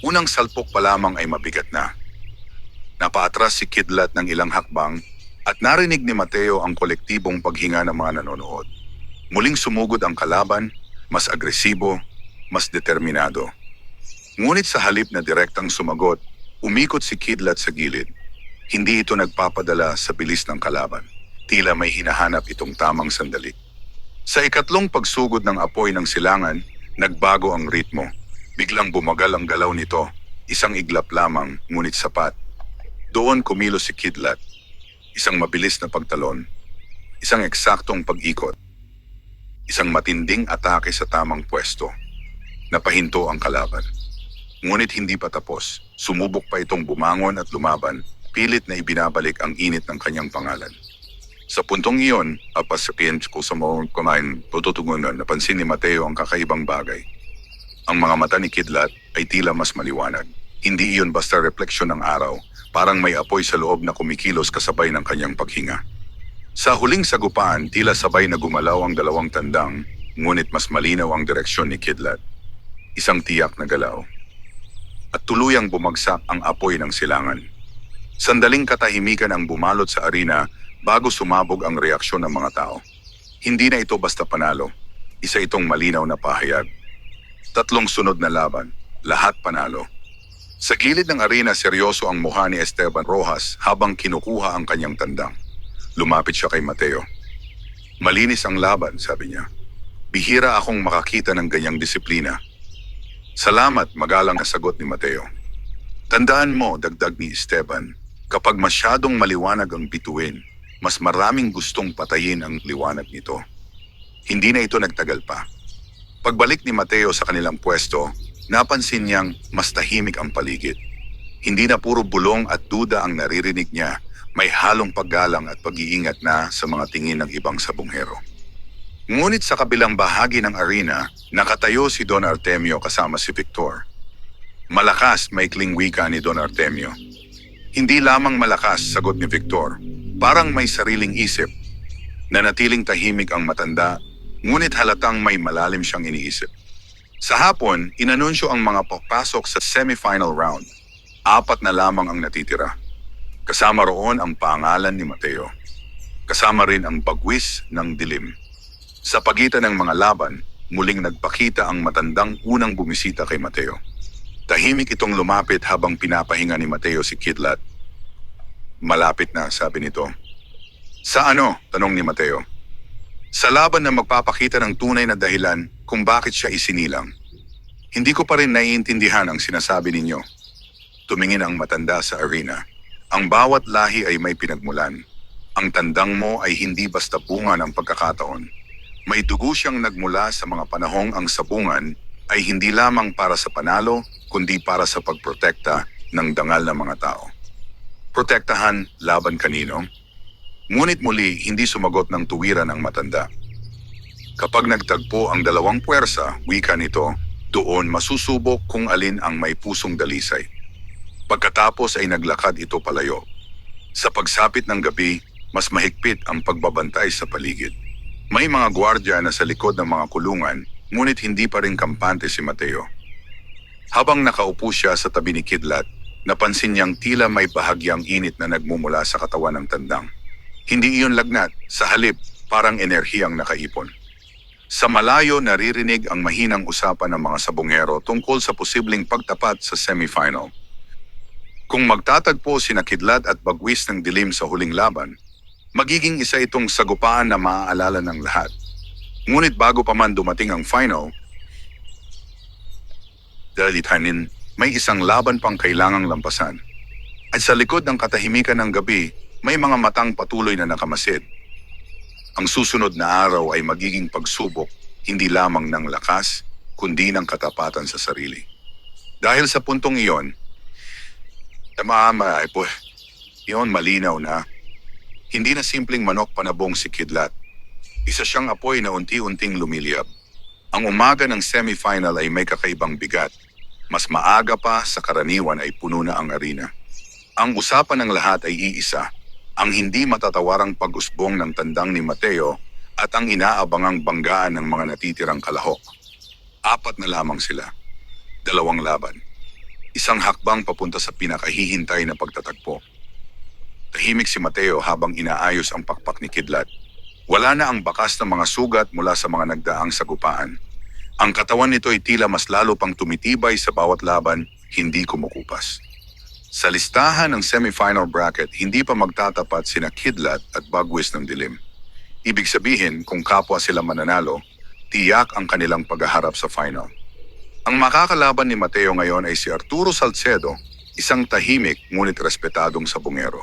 Unang salpok pa lamang ay mabigat na. Napaatras si Kidlat ng ilang hakbang at narinig ni Mateo ang kolektibong paghinga ng mga nanonood. Muling sumugod ang kalaban, mas agresibo, mas determinado. Ngunit sa halip na direktang sumagot, umikot si Kidlat sa gilid. Hindi ito nagpapadala sa bilis ng kalaban. Tila may hinahanap itong tamang sandali. Sa ikatlong pagsugod ng Apoy ng Silangan, nagbago ang ritmo. Biglang bumagal ang galaw nito, isang iglap lamang ngunit sapat. Doon kumilos si Kidlat. Isang mabilis na pagtalon, isang eksaktong pag-ikot, isang matinding atake sa tamang pwesto. Napahinto ang kalaban. Ngunit hindi pa tapos, sumubok pa itong bumangon at lumaban, pilit na ibinabalik ang init ng kanyang pangalan. Sa puntong iyon, apasakin ko sa mga kumain tututungunan, napansin ni Mateo ang kakaibang bagay. Ang mga mata ni Kidlat ay tila mas maliwanag. Hindi iyon basta refleksyon ng araw, parang may apoy sa loob na kumikilos kasabay ng kanyang paghinga. Sa huling sagupaan, tila sabay na gumalaw ang dalawang tandang, ngunit mas malinaw ang direksyon ni Kidlat. Isang tiyak na galaw. At tuluyang bumagsak ang Apoy ng Silangan. Sandaling katahimikan ang bumalot sa arena bago sumabog ang reaksyon ng mga tao. Hindi na ito basta panalo. Isa itong malinaw na pahayag. Tatlong sunod na laban, lahat panalo. Sa gilid ng arena, seryoso ang mukha ni Esteban Rojas habang kinukuha ang kanyang tandang. Lumapit siya kay Mateo. Malinis ang laban, sabi niya. Bihira akong makakita ng ganyang disiplina. Salamat, magalang na sagot ni Mateo. Tandaan mo, dagdag ni Esteban, kapag masyadong maliwanag ang bituin, mas maraming gustong patayin ang liwanag nito. Hindi na ito nagtagal pa. Pagbalik ni Mateo sa kanilang pwesto, napansin niyang mas tahimik ang paligid. Hindi na puro bulong at duda ang naririnig niya, may halong paggalang at pag-iingat na sa mga tingin ng ibang sabunghero. Ngunit sa kabilang bahagi ng arena, nakatayo si Don Artemio kasama si Victor. Malakas, maikling wika ni Don Artemio. Hindi lamang malakas, sagot ni Victor. Parang may sariling isip. Nanatiling tahimik ang matanda, ngunit halatang may malalim siyang iniisip. Sa hapon, inanunsyo ang mga papasok sa semifinal round. 4 na lamang ang natitira. Kasama roon ang pangalan ni Mateo. Kasama rin ang bagwis ng dilim. Sa pagitan ng mga laban, muling nagpakita ang matandang unang bumisita kay Mateo. Tahimik itong lumapit habang pinapahinga ni Mateo si Kidlat. Malapit na, sabi nito. Sa ano? Tanong ni Mateo. Sa laban na magpapakita ng tunay na dahilan kung bakit siya isinilang. Hindi ko pa rin naiintindihan ang sinasabi ninyo. Tumingin ang matanda sa arena. Ang bawat lahi ay may pinagmulan. Ang tandang mo ay hindi basta bunga ng pagkakataon. May dugo siyang nagmula sa mga panahong ang sabungan ay hindi lamang para sa panalo, kundi para sa pagprotekta ng dangal ng mga tao. Protektahan laban kanino? Ngunit muli hindi sumagot ng tuwiran ang matanda. Kapag nagtagpo ang dalawang puwersa, wika nito, doon masusubok kung alin ang may pusong dalisay. Pagkatapos ay naglakad ito palayo. Sa pagsapit ng gabi, mas mahigpit ang pagbabantay sa paligid. May mga gwardya na sa likod ng mga kulungan, ngunit hindi pa rin kampante si Mateo. Habang nakaupo siya sa tabi ni Kidlat, napansin niyang tila may bahagyang init na nagmumula sa katawan ng tandang. Hindi iyon lagnat, sa halip, parang enerhiyang nakaipon. Sa malayo naririnig ang mahinang usapan ng mga sabongero tungkol sa posibleng pagtapat sa semifinal. Kung magtatagpo sina Kidlat at Bagwis ng dilim sa huling laban, magiging isa itong sagupaan na maaalala ng lahat. Ngunit bago pa man dumating ang final, dalitanin, may isang laban pang kailangang lampasan. At sa likod ng katahimikan ng gabi, may mga matang patuloy na nakamasid. Ang susunod na araw ay magiging pagsubok, hindi lamang ng lakas, kundi ng katapatan sa sarili. Dahil sa puntong iyon, iyon malinaw na hindi na simpleng manok panabong si Kidlat. Isa siyang apoy na unti-unting lumiliyab. Ang umaga ng semifinal ay may kakaibang bigat. Mas maaga pa sa karaniwan ay puno na ang arena. Ang usapan ng lahat ay iisa, ang hindi matatawarang pag-usbong ng tandang ni Mateo at ang inaabangang banggaan ng mga natitirang kalahok. 4 na lamang sila. 2 laban. Isang hakbang papunta sa pinakahihintay na pagtatagpo. Tahimik si Mateo habang inaayos ang pakpak ni Kidlat. Wala na ang bakas ng mga sugat mula sa mga nagdaang sagupaan. Ang katawan nito ay tila mas lalo pang tumitibay sa bawat laban, hindi kumukupas. Sa listahan ng semifinal bracket, hindi pa magtatapat sina Kidlat at Bagwis ng dilim. Ibig sabihin, kung kapwa sila mananalo, tiyak ang kanilang paghaharap sa final. Ang makakalaban ni Mateo ngayon ay si Arturo Salcedo, isang tahimik ngunit respetadong sabongero.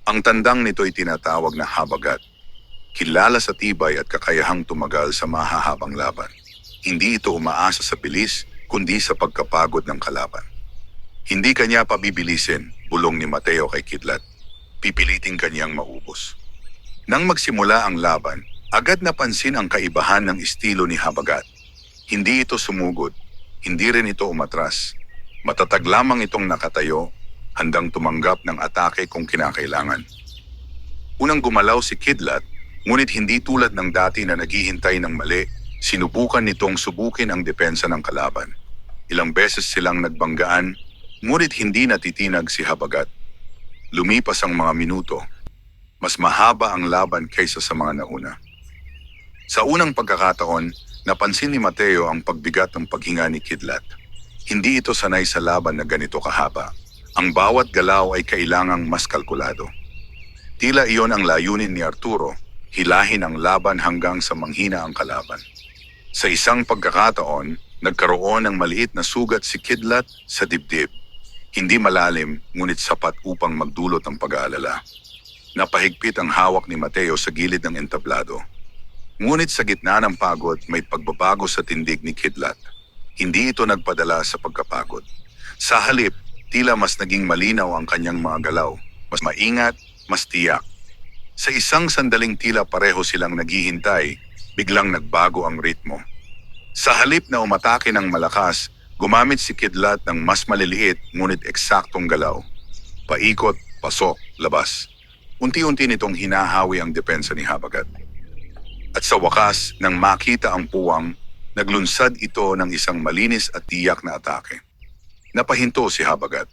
Ang tandang nito ay tinatawag na habagat. Kilala sa tibay at kakayahang tumagal sa mahahabang laban. Hindi ito umaasa sa bilis, kundi sa pagkapagod ng kalaban. Hindi kanya pabibilisin, bulong ni Mateo kay Kidlat. Pipiliting kanyang maubos. Nang magsimula ang laban, agad napansin ang kaibahan ng estilo ni Habagat. Hindi ito sumugod, hindi rin ito umatras. Matatag lamang itong nakatayo, handang tumanggap ng atake kung kinakailangan. Unang gumalaw si Kidlat, ngunit hindi tulad ng dati na naghihintay ng mali, sinubukan nitong subukin ang depensa ng kalaban. Ilang beses silang nagbanggaan, ngunit hindi natitinag si Habagat. Lumipas ang mga minuto. Mas mahaba ang laban kaysa sa mga nauna. Sa unang pagkakataon, napansin ni Mateo ang pagbigat ng paghinga ni Kidlat. Hindi ito sanay sa laban na ganito kahaba. Ang bawat galaw ay kailangang mas kalkulado. Tila iyon ang layunin ni Arturo, hilahin ang laban hanggang sa manghina ang kalaban. Sa isang pagkakataon, nagkaroon ng maliit na sugat si Kidlat sa dibdib. Hindi malalim, ngunit sapat upang magdulot ng pag-aalala. Napahigpit ang hawak ni Mateo sa gilid ng entablado. Ngunit sa gitna ng pagod, may pagbabago sa tindig ni Kidlat. Hindi ito nagpadala sa pagkapagod. Sa halip, tila mas naging malinaw ang kanyang mga galaw, mas maingat, mas tiyak. Sa isang sandaling tila pareho silang naghihintay, biglang nagbago ang ritmo. Sa halip na umatake ng malakas, gumamit si Kidlat ng mas maliliit ngunit eksaktong galaw. Paikot, pasok, labas. Unti-unti nitong hinahawi ang depensa ni Habagat. At sa wakas, nang makita ang puwang, naglunsad ito ng isang malinis at tiyak na atake. Napahinto si Habagat.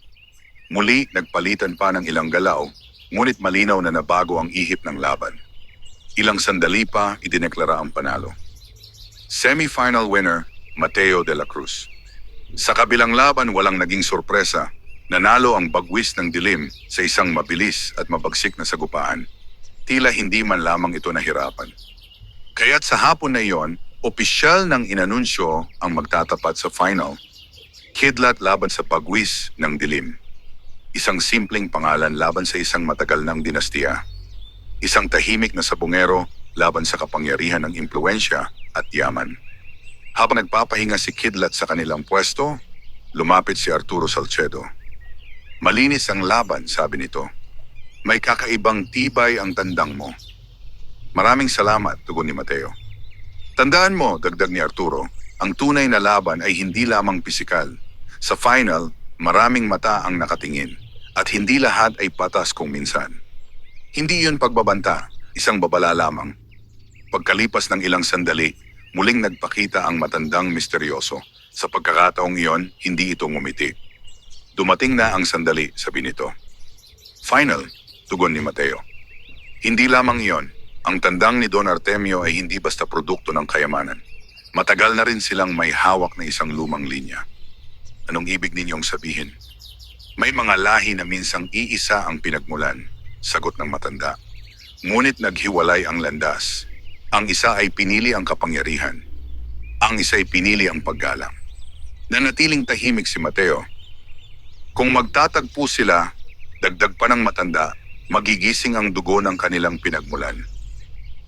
Muli nagpalitan pa ng ilang galaw, ngunit malinaw na nabago ang ihip ng laban. Ilang sandali pa idineklara ang panalo. Semi-final winner, Mateo de la Cruz. Sa kabilang laban walang naging sorpresa, nanalo ang Bagwis ng dilim sa isang mabilis at mabagsik na sagupaan. Tila hindi man lamang ito nahirapan. Kaya't sa hapon na iyon, opisyal ng inanunsyo ang magtatapat sa final. Kidlat laban sa Bagwis ng dilim. Isang simpleng pangalan laban sa isang matagal ng dinastiya. Isang tahimik na sabongero laban sa kapangyarihan ng impluensya at yaman. Habang nagpapahinga si Kidlat sa kanilang pwesto, lumapit si Arturo Salcedo. Malinis ang laban, sabi nito. May kakaibang tibay ang tandang mo. Maraming salamat, tugon ni Mateo. Tandaan mo, dagdag ni Arturo, ang tunay na laban ay hindi lamang pisikal. Sa final, maraming mata ang nakatingin at hindi lahat ay patas kung minsan. Hindi yun pagbabanta, isang babala lamang. Pagkalipas ng ilang sandali, muling nagpakita ang matandang misteryoso. Sa pagkakataong iyon, hindi ito ngumiti. Dumating na ang sandali, sabi nito. Final, tugon ni Mateo. Hindi lamang iyon, ang tandang ni Don Artemio ay hindi basta produkto ng kayamanan. Matagal na rin silang may hawak na isang lumang linya. Anong ibig ninyong sabihin? May mga lahi na minsang iisa ang pinagmulan, sagot ng matanda. Ngunit naghiwalay ang landas. Ang isa ay pinili ang kapangyarihan. Ang isa ay pinili ang paggalang. Nanatiling tahimik si Mateo. Kung magtatagpo sila, dagdag pa ng matanda, magigising ang dugo ng kanilang pinagmulan.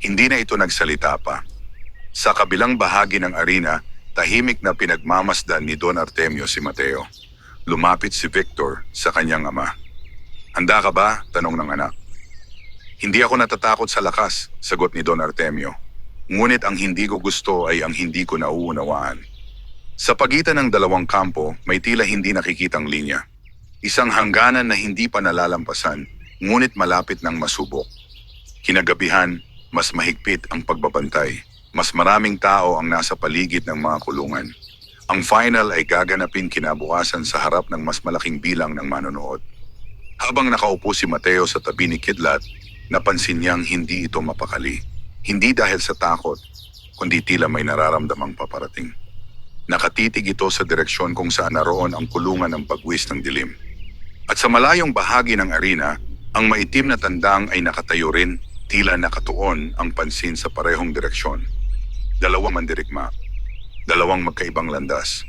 Hindi na ito nagsalita pa. Sa kabilang bahagi ng arena, tahimik na pinagmamasdan ni Don Artemio si Mateo. Lumapit si Victor sa kanyang ama. Handa ka ba? Tanong ng anak. Hindi ako natatakot sa lakas, sagot ni Don Artemio. Ngunit ang hindi ko gusto ay ang hindi ko nauunawaan. Sa pagitan ng dalawang kampo, may tila hindi nakikitang linya. Isang hangganan na hindi pa nalalampasan, ngunit malapit ng masubok. Kinagabihan, mas mahigpit ang pagbabantay. Mas maraming tao ang nasa paligid ng mga kulungan. Ang final ay gaganapin kinabukasan sa harap ng mas malaking bilang ng manonood. Habang nakaupo si Mateo sa tabi ni Kidlat, napansin niyang hindi ito mapakali. Hindi dahil sa takot, kundi tila may nararamdamang paparating. Nakatitig ito sa direksyon kung saan naroon ang kulungan ng bagwis ng dilim. At sa malayong bahagi ng arena, ang maitim na tandang ay nakatayo rin, tila nakatuon ang pansin sa parehong direksyon. Dalawang mandirigma, dalawang magkaibang landas.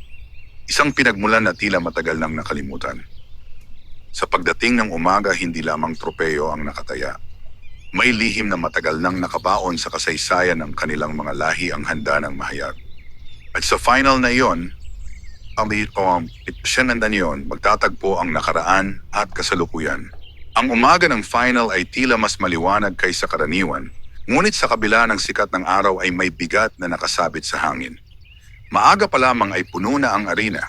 Isang pinagmulan na tila matagal nang nakalimutan. Sa pagdating ng umaga, hindi lamang tropeyo ang nakataya. May lihim na matagal nang nakabaon sa kasaysayan ng kanilang mga lahi ang handa ng mahayag. At sa final na iyon, magtatagpo ang nakaraan at kasalukuyan. Ang umaga ng final ay tila mas maliwanag kaysa karaniwan, ngunit sa kabila ng sikat ng araw ay may bigat na nakasabit sa hangin. Maaga pa lamang ay puno na ang arena.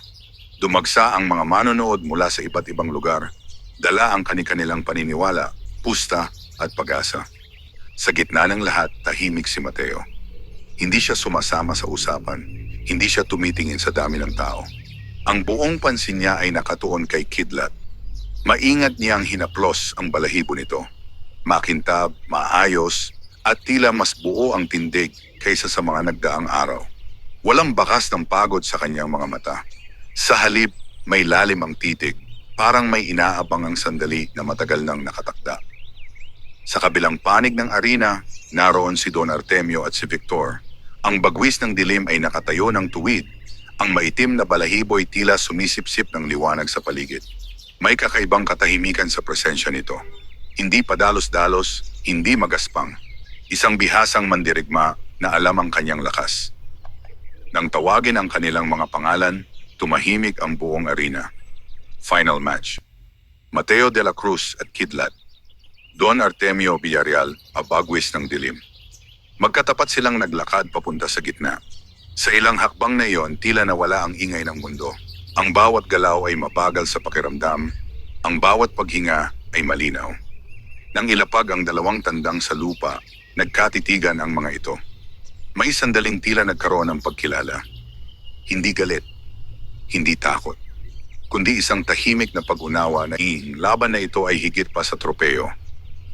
Dumagsa ang mga manonood mula sa iba't ibang lugar. Dala ang kani-kanilang paniniwala, pusta at pag-asa. Sa gitna ng lahat, tahimik si Mateo. Hindi siya sumasama sa usapan. Hindi siya tumitingin sa dami ng tao. Ang buong pansin niya ay nakatuon kay Kidlat. Maingat niyang hinaplos ang balahibo nito. Makintab, maayos, at tila mas buo ang tindig kaysa sa mga nagdaang araw. Walang bakas ng pagod sa kanyang mga mata. Sa halip, may lalim ang titig, parang may inaabang ang sandali na matagal nang nakatakda. Sa kabilang panig ng arena, naroon si Don Artemio at si Victor. Ang bagwis ng dilim ay nakatayo ng tuwid. Ang maitim na balahibo ay tila sumisipsip ng liwanag sa paligid. May kakaibang katahimikan sa presensya nito. Hindi padalos-dalos, hindi magaspang. Isang bihasang mandirigma na alam ang kanyang lakas. Nang tawagin ang kanilang mga pangalan, tumahimik ang buong arena. Final match. Mateo de la Cruz at Kidlat. Don Artemio Villarreal, abagwis ng dilim. Magkatapat silang naglakad papunta sa gitna. Sa ilang hakbang na iyon, tila nawala ang ingay ng mundo. Ang bawat galaw ay mabagal sa pakiramdam, ang bawat paghinga ay malinaw. Nang ilapag ang dalawang tandang sa lupa, nagkatitigan ang mga ito. May sandaling tila nagkaroon ng pagkilala. Hindi galit, hindi takot, kundi isang tahimik na pag-unawa na laban na ito ay higit pa sa tropeyo.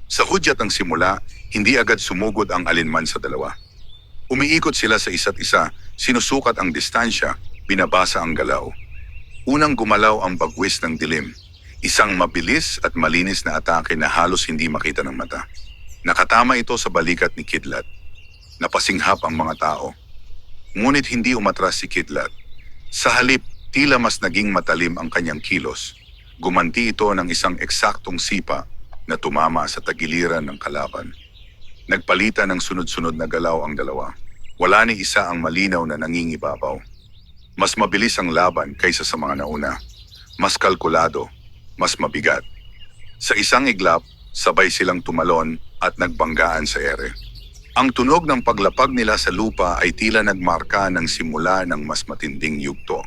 Sa hudyat ng simula, hindi agad sumugod ang alinman sa dalawa. Umiikot sila sa isa't isa, sinusukat ang distansya, binabasa ang galaw. Unang gumalaw ang bagwis ng dilim, isang mabilis at malinis na atake na halos hindi makita ng mata. Nakatama ito sa balikat ni Kidlat. Napasinghap ang mga tao. Ngunit hindi umatras si Kidlat. Sa halip, tila mas naging matalim ang kanyang kilos. Gumanti ito ng isang eksaktong sipa na tumama sa tagiliran ng kalaban. Nagpalitan ng sunod-sunod na galaw ang dalawa. Wala ni isa ang malinaw na nangingibabaw. Mas mabilis ang laban kaysa sa mga nauna. Mas kalkulado, mas mabigat. Sa isang iglap, sabay silang tumalon at nagbanggaan sa ere. Ang tunog ng paglapag nila sa lupa ay tila nagmarka ng simula ng mas matinding yugto.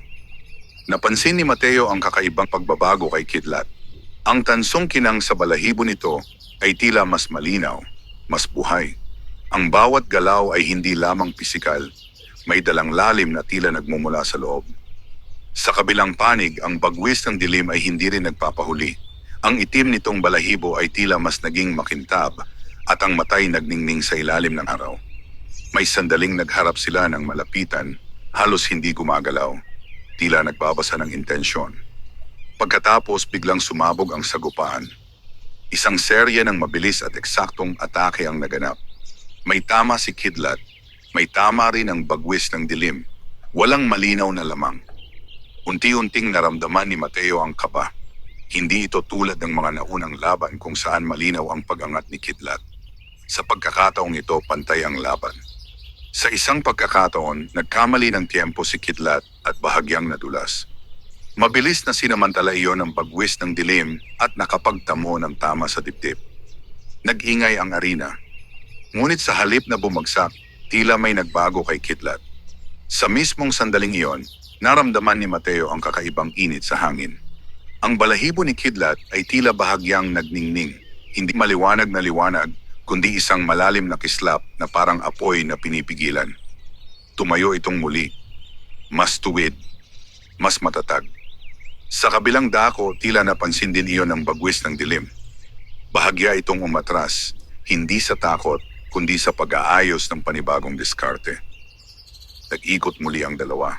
Napansin ni Mateo ang kakaibang pagbabago kay Kidlat. Ang tansong kinang sa balahibo nito ay tila mas malinaw, mas buhay. Ang bawat galaw ay hindi lamang pisikal, may dalang lalim na tila nagmumula sa loob. Sa kabilang panig, ang bagwis ng dilim ay hindi rin nagpapahuli. Ang itim nitong balahibo ay tila mas naging makintab at ang matay nagningning sa ilalim ng araw. May sandaling nagharap sila ng malapitan, halos hindi gumagalaw, tila nagbabasa ng intensyon. Pagkatapos biglang sumabog ang sagupaan. Isang serye ng mabilis at eksaktong atake ang naganap. May tama si Kidlat, may tama rin ang bagwis ng dilim. Walang malinaw na lamang. Unti-unting naramdaman ni Mateo ang kaba. Hindi ito tulad ng mga naunang laban kung saan malinaw ang pag-angat ni Kidlat. Sa pagkakataong ito, pantay ang laban. Sa isang pagkakataon, nagkamali ng tiempo si Kidlat at bahagyang nadulas. Mabilis na sinamantala iyon ng bagwis ng dilim at nakapagtamo ng tama sa dibdib. Nag-ingay ang arena. Ngunit sa halip na bumagsak, tila may nagbago kay Kidlat. Sa mismong sandaling iyon, naramdaman ni Mateo ang kakaibang init sa hangin. Ang balahibo ni Kidlat ay tila bahagyang nagningning, hindi maliwanag na liwanag, kundi isang malalim na kislap na parang apoy na pinipigilan. Tumayo itong muli, mas tuwid, mas matatag. Sa kabilang dako, tila napansin din iyon ng bagwis ng dilim. Bahagya itong umatras, hindi sa takot, kundi sa pag-aayos ng panibagong diskarte. Nag-ikot muli ang dalawa.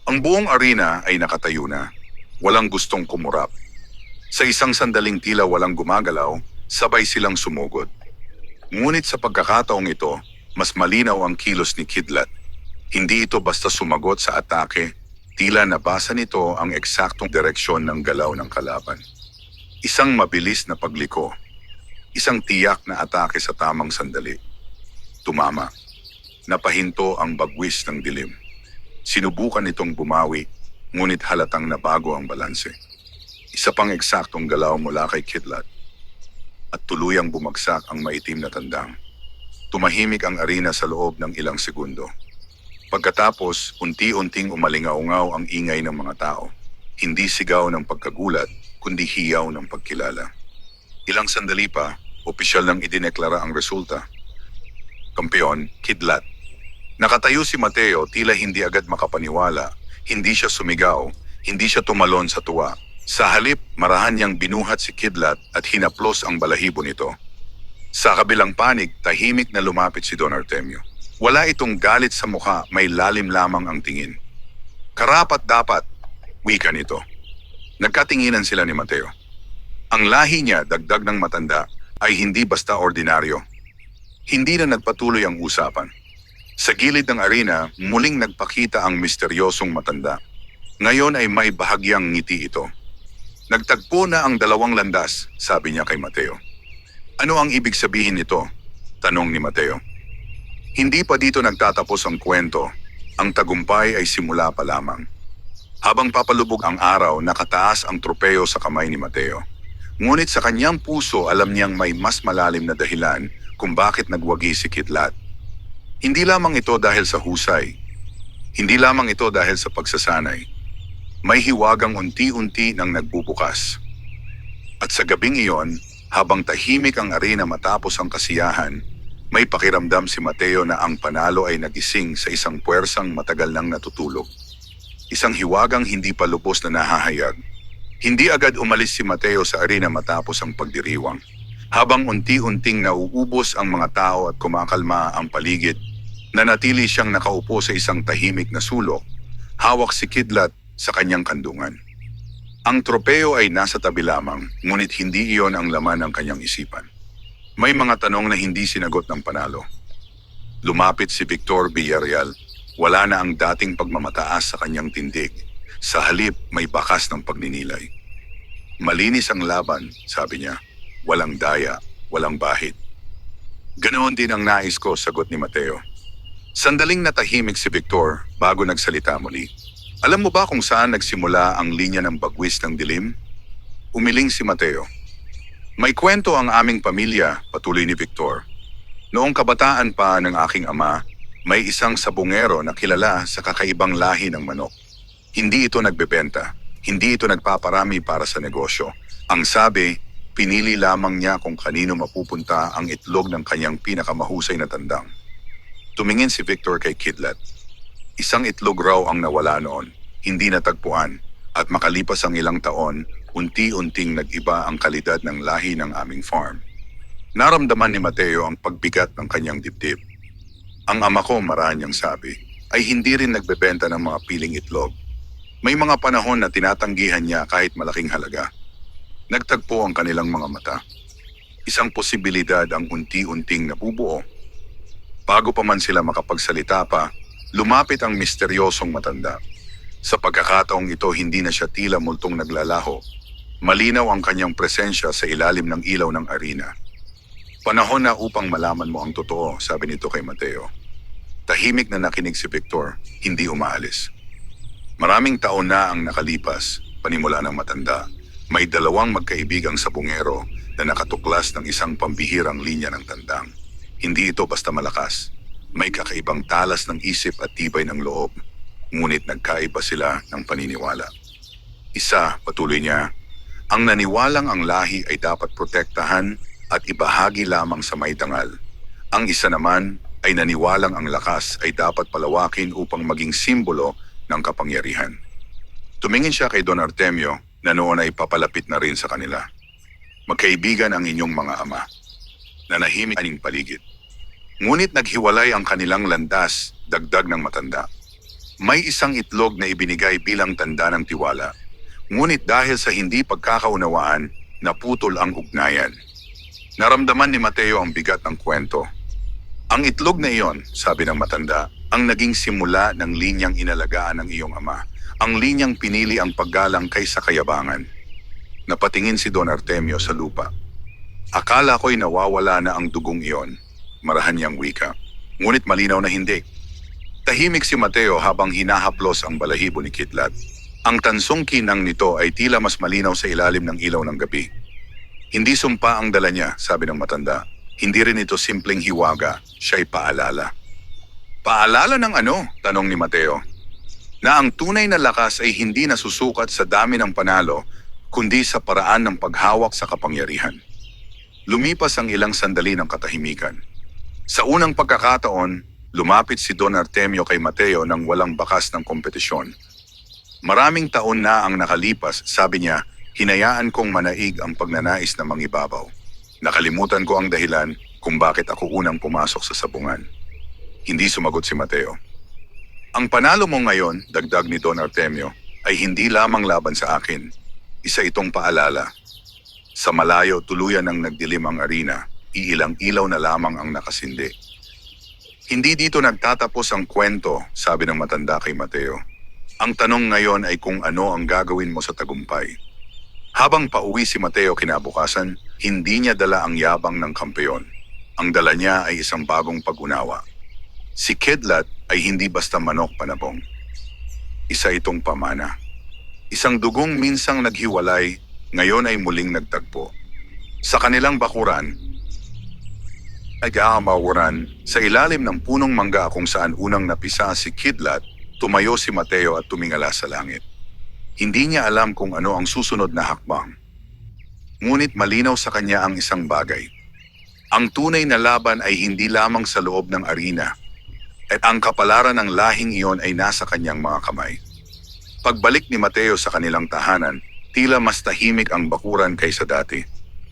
Ang buong arena ay nakatayo na, walang gustong kumurap. Sa isang sandaling tila walang gumagalaw, sabay silang sumugod. Ngunit sa pagkakataong ito, mas malinaw ang kilos ni Kidlat. Hindi ito basta sumagot sa atake, tila nabasa nito ang eksaktong direksyon ng galaw ng kalaban. Isang mabilis na pagliko, isang tiyak na atake sa tamang sandali. Tumama. Napahinto ang bagwis ng dilim. Sinubukan itong bumawi, ngunit halatang nabago ang balanse. Isa pang eksaktong galaw mula kay Kidlat at tuluyang bumagsak ang maitim na tandang. Tumahimik ang arena sa loob ng ilang segundo. Pagkatapos, unti-unting umalingaungaw ang ingay ng mga tao. Hindi sigaw ng pagkagulat, kundi hiyaw ng pagkilala. Ilang sandali pa, opisyal nang idineklara ang resulta. Kampeon, Kidlat. Nakatayo si Mateo, tila hindi agad makapaniwala. Hindi siya sumigaw, hindi siya tumalon sa tuwa. Sa halip, marahan niyang binuhat si Kidlat at hinaplos ang balahibo nito. Sa kabilang panig, tahimik na lumapit si Don Artemio. Wala itong galit sa mukha, may lalim lamang ang tingin. Karapat dapat, wika nito. Nagkatinginan sila ni Mateo. Ang lahi niya, dagdag ng matanda, ay hindi basta ordinaryo. Hindi na nagpatuloy ang usapan. Sa gilid ng arena, muling nagpakita ang misteryosong matanda. Ngayon ay may bahagyang ngiti ito. Nagtagpo na ang dalawang landas, sabi niya kay Mateo. Ano ang ibig sabihin nito? Tanong ni Mateo. Hindi pa dito nagtatapos ang kwento. Ang tagumpay ay simula pa lamang. Habang papalubog ang araw, nakataas ang tropeo sa kamay ni Mateo. Ngunit sa kanyang puso, alam niyang may mas malalim na dahilan kung bakit nagwagi si Kidlat. Hindi lamang ito dahil sa husay. Hindi lamang ito dahil sa pagsasanay. May hiwagang unti-unti nang nagbubukas. At sa gabing iyon, habang tahimik ang arena matapos ang kasiyahan, may pakiramdam si Mateo na ang panalo ay nagising sa isang puwersang matagal nang natutulog. Isang hiwagang hindi pa lubos na nahahayag. Hindi agad umalis si Mateo sa arena matapos ang pagdiriwang. Habang unti-unting nauubos ang mga tao at kumakalma ang paligid, nanatili siyang nakaupo sa isang tahimik na sulok, hawak si Kidlat sa kanyang kandungan. Ang tropeo ay nasa tabi lamang, ngunit hindi iyon ang laman ng kanyang isipan. May mga tanong na hindi sinagot ng panalo. Lumapit si Victor Villarreal, wala na ang dating pagmamataas sa kanyang tindig. Sa halip, may bakas ng pagninilay. Malinis ang laban, sabi niya. Walang daya, walang bahid. Ganoon din ang nais ko, sagot ni Mateo. Sandaling natahimik si Victor bago nagsalita muli. Alam mo ba kung saan nagsimula ang linya ng bagwis ng dilim? Umiling si Mateo. May kwento ang aming pamilya, patuloy ni Victor. Noong kabataan pa ng aking ama, may isang sabungero na kilala sa kakaibang lahi ng manok. Hindi ito nagbebenta, hindi ito nagpaparami para sa negosyo. Ang sabi, Pinili lamang niya kung kanino mapupunta ang itlog ng kanyang pinakamahusay na tandang. Tumingin si Victor kay Kidlat. Isang itlog raw ang nawala noon, hindi natagpuan, at makalipas ang ilang taon, unti-unting nag-iba ang kalidad ng lahi ng aming farm. Naramdaman ni Mateo ang pagbigat ng kanyang dibdib. Ang ama ko, marahang niyang sabi, ay hindi rin nagbebenta ng mga piling itlog. May mga panahon na tinatanggihan niya kahit malaking halaga. Nagtagpo ang kanilang mga mata. Isang posibilidad ang unti-unting nabubuo. Bago pa man sila makapagsalita pa, lumapit ang misteryosong matanda. Sa pagkakataong ito, hindi na siya tila multong naglalaho. Malinaw ang kanyang presensya sa ilalim ng ilaw ng arena. Panahon na upang malaman mo ang totoo, sabi nito kay Mateo. Tahimik na nakinig si Victor, hindi umaalis. Maraming taon na ang nakalipas, panimula ng matanda. May dalawang magkaibigang sabungero na nakatuklas ng isang pambihirang linya ng tandang. Hindi ito basta malakas. May kakaibang talas ng isip at tibay ng loob. Ngunit nagkaiba sila ng paniniwala. Isa, patuloy niya, ang naniwalang ang lahi ay dapat protektahan at ibahagi lamang sa may dangal. Ang isa naman ay naniwalang ang lakas ay dapat palawakin upang maging simbolo ng kapangyarihan. Tumingin siya kay Don Artemio na noon ay papalapit na rin sa kanila. Magkaibigan ang inyong mga ama. Nanahimik aning paligid. Ngunit naghiwalay ang kanilang landas, dagdag ng matanda. May isang itlog na ibinigay bilang tanda ng tiwala. Ngunit dahil sa hindi pagkakaunawaan, naputol ang ugnayan. Naramdaman ni Mateo ang bigat ng kwento. Ang itlog na iyon, sabi ng matanda, ang naging simula ng linyang inalagaan ng iyong ama. Ang linyang pinili ang paggalang kaysa kayabangan. Napatingin si Don Artemio sa lupa. Akala ko'y nawawala na ang dugong iyon, marahan niyang wika. Ngunit malinaw na hindi. Tahimik si Mateo habang hinahaplos ang balahibo ni Kidlat. Ang tansong kinang nito ay tila mas malinaw sa ilalim ng ilaw ng gabi. Hindi sumpa ang dala niya, sabi ng matanda. Hindi rin ito simpleng hiwaga, siya'y paalala. Paalala ng ano? Tanong ni Mateo. Na ang tunay na lakas ay hindi nasusukat sa dami ng panalo, kundi sa paraan ng paghawak sa kapangyarihan. Lumipas ang ilang sandali ng katahimikan. Sa unang pagkakataon, lumapit si Don Artemio kay Mateo nang walang bakas ng kompetisyon. Maraming taon na ang nakalipas, sabi niya, hinayaan kong manaig ang pagnanais na mangibabaw. Nakalimutan ko ang dahilan kung bakit ako unang pumasok sa sabungan. Hindi sumagot si Mateo. Ang panalo mo ngayon, dagdag ni Don Artemio, ay hindi lamang laban sa akin. Isa itong paalala. Sa malayo, tuluyan ng nagdilim ang arena, iilang ilaw na lamang ang nakasindi. Hindi dito nagtatapos ang kwento, sabi ng matanda kay Mateo. Ang tanong ngayon ay kung ano ang gagawin mo sa tagumpay. Habang pauwi si Mateo kinabukasan, hindi niya dala ang yabang ng kampeon. Ang dala niya ay isang bagong pag-unawa. Si Kidlat ay hindi basta manok panabong. Isa itong pamana. Isang dugong minsang naghiwalay, ngayon ay muling nagtagpo. Sa kanilang bakuran, nag-aamawuran, sa ilalim ng punong mangga kung saan unang napisa si Kidlat, tumayo si Mateo at tumingala sa langit. Hindi niya alam kung ano ang susunod na hakbang. Ngunit malinaw sa kanya ang isang bagay. Ang tunay na laban ay hindi lamang sa loob ng arena, at ang kapalaran ng lahing iyon ay nasa kanyang mga kamay. Pagbalik ni Mateo sa kanilang tahanan, tila mas tahimik ang bakuran kaysa dati.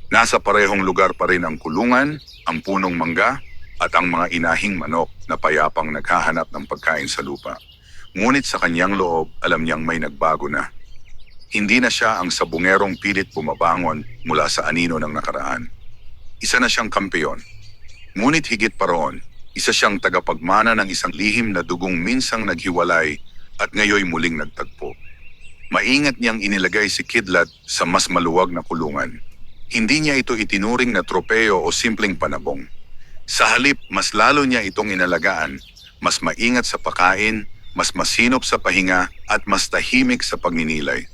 Nasa parehong lugar pa rin ang kulungan, ang punong mangga, at ang mga inahing manok na payapang naghahanap ng pagkain sa lupa. Ngunit sa kanyang loob, alam niyang may nagbago na. Hindi na siya ang sabungerong pilit bumabangon mula sa anino ng nakaraan. Isa na siyang kampeon. Ngunit higit pa roon, isa siyang tagapagmana ng isang lihim na dugong minsang naghiwalay at ngayoy muling nagtagpo. Maingat niyang inilagay si Kidlat sa mas maluwag na kulungan. Hindi niya ito itinuring na tropeo o simpleng panabong. Sa halip, mas lalo niya itong inalagaan, mas maingat sa pagkain, mas masinop sa pahinga at mas tahimik sa pagninilay.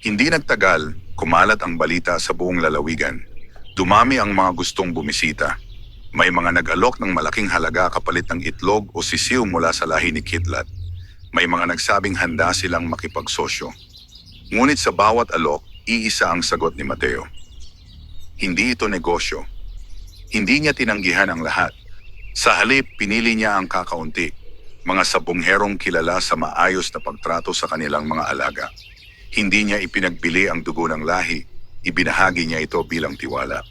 Hindi nagtagal, kumalat ang balita sa buong lalawigan. Dumami ang mga gustong bumisita. May mga nag-alok ng malaking halaga kapalit ng itlog o sisiw mula sa lahi ni Kidlat. May mga nagsabing handa silang makipagsosyo. Ngunit sa bawat alok, iisa ang sagot ni Mateo. Hindi ito negosyo. Hindi niya tinanggihan ang lahat. Sa halip, pinili niya ang kakaunti, mga sabongherong kilala sa maayos na pagtrato sa kanilang mga alaga. Hindi niya ipinagbili ang dugo ng lahi, ibinahagi niya ito bilang tiwala.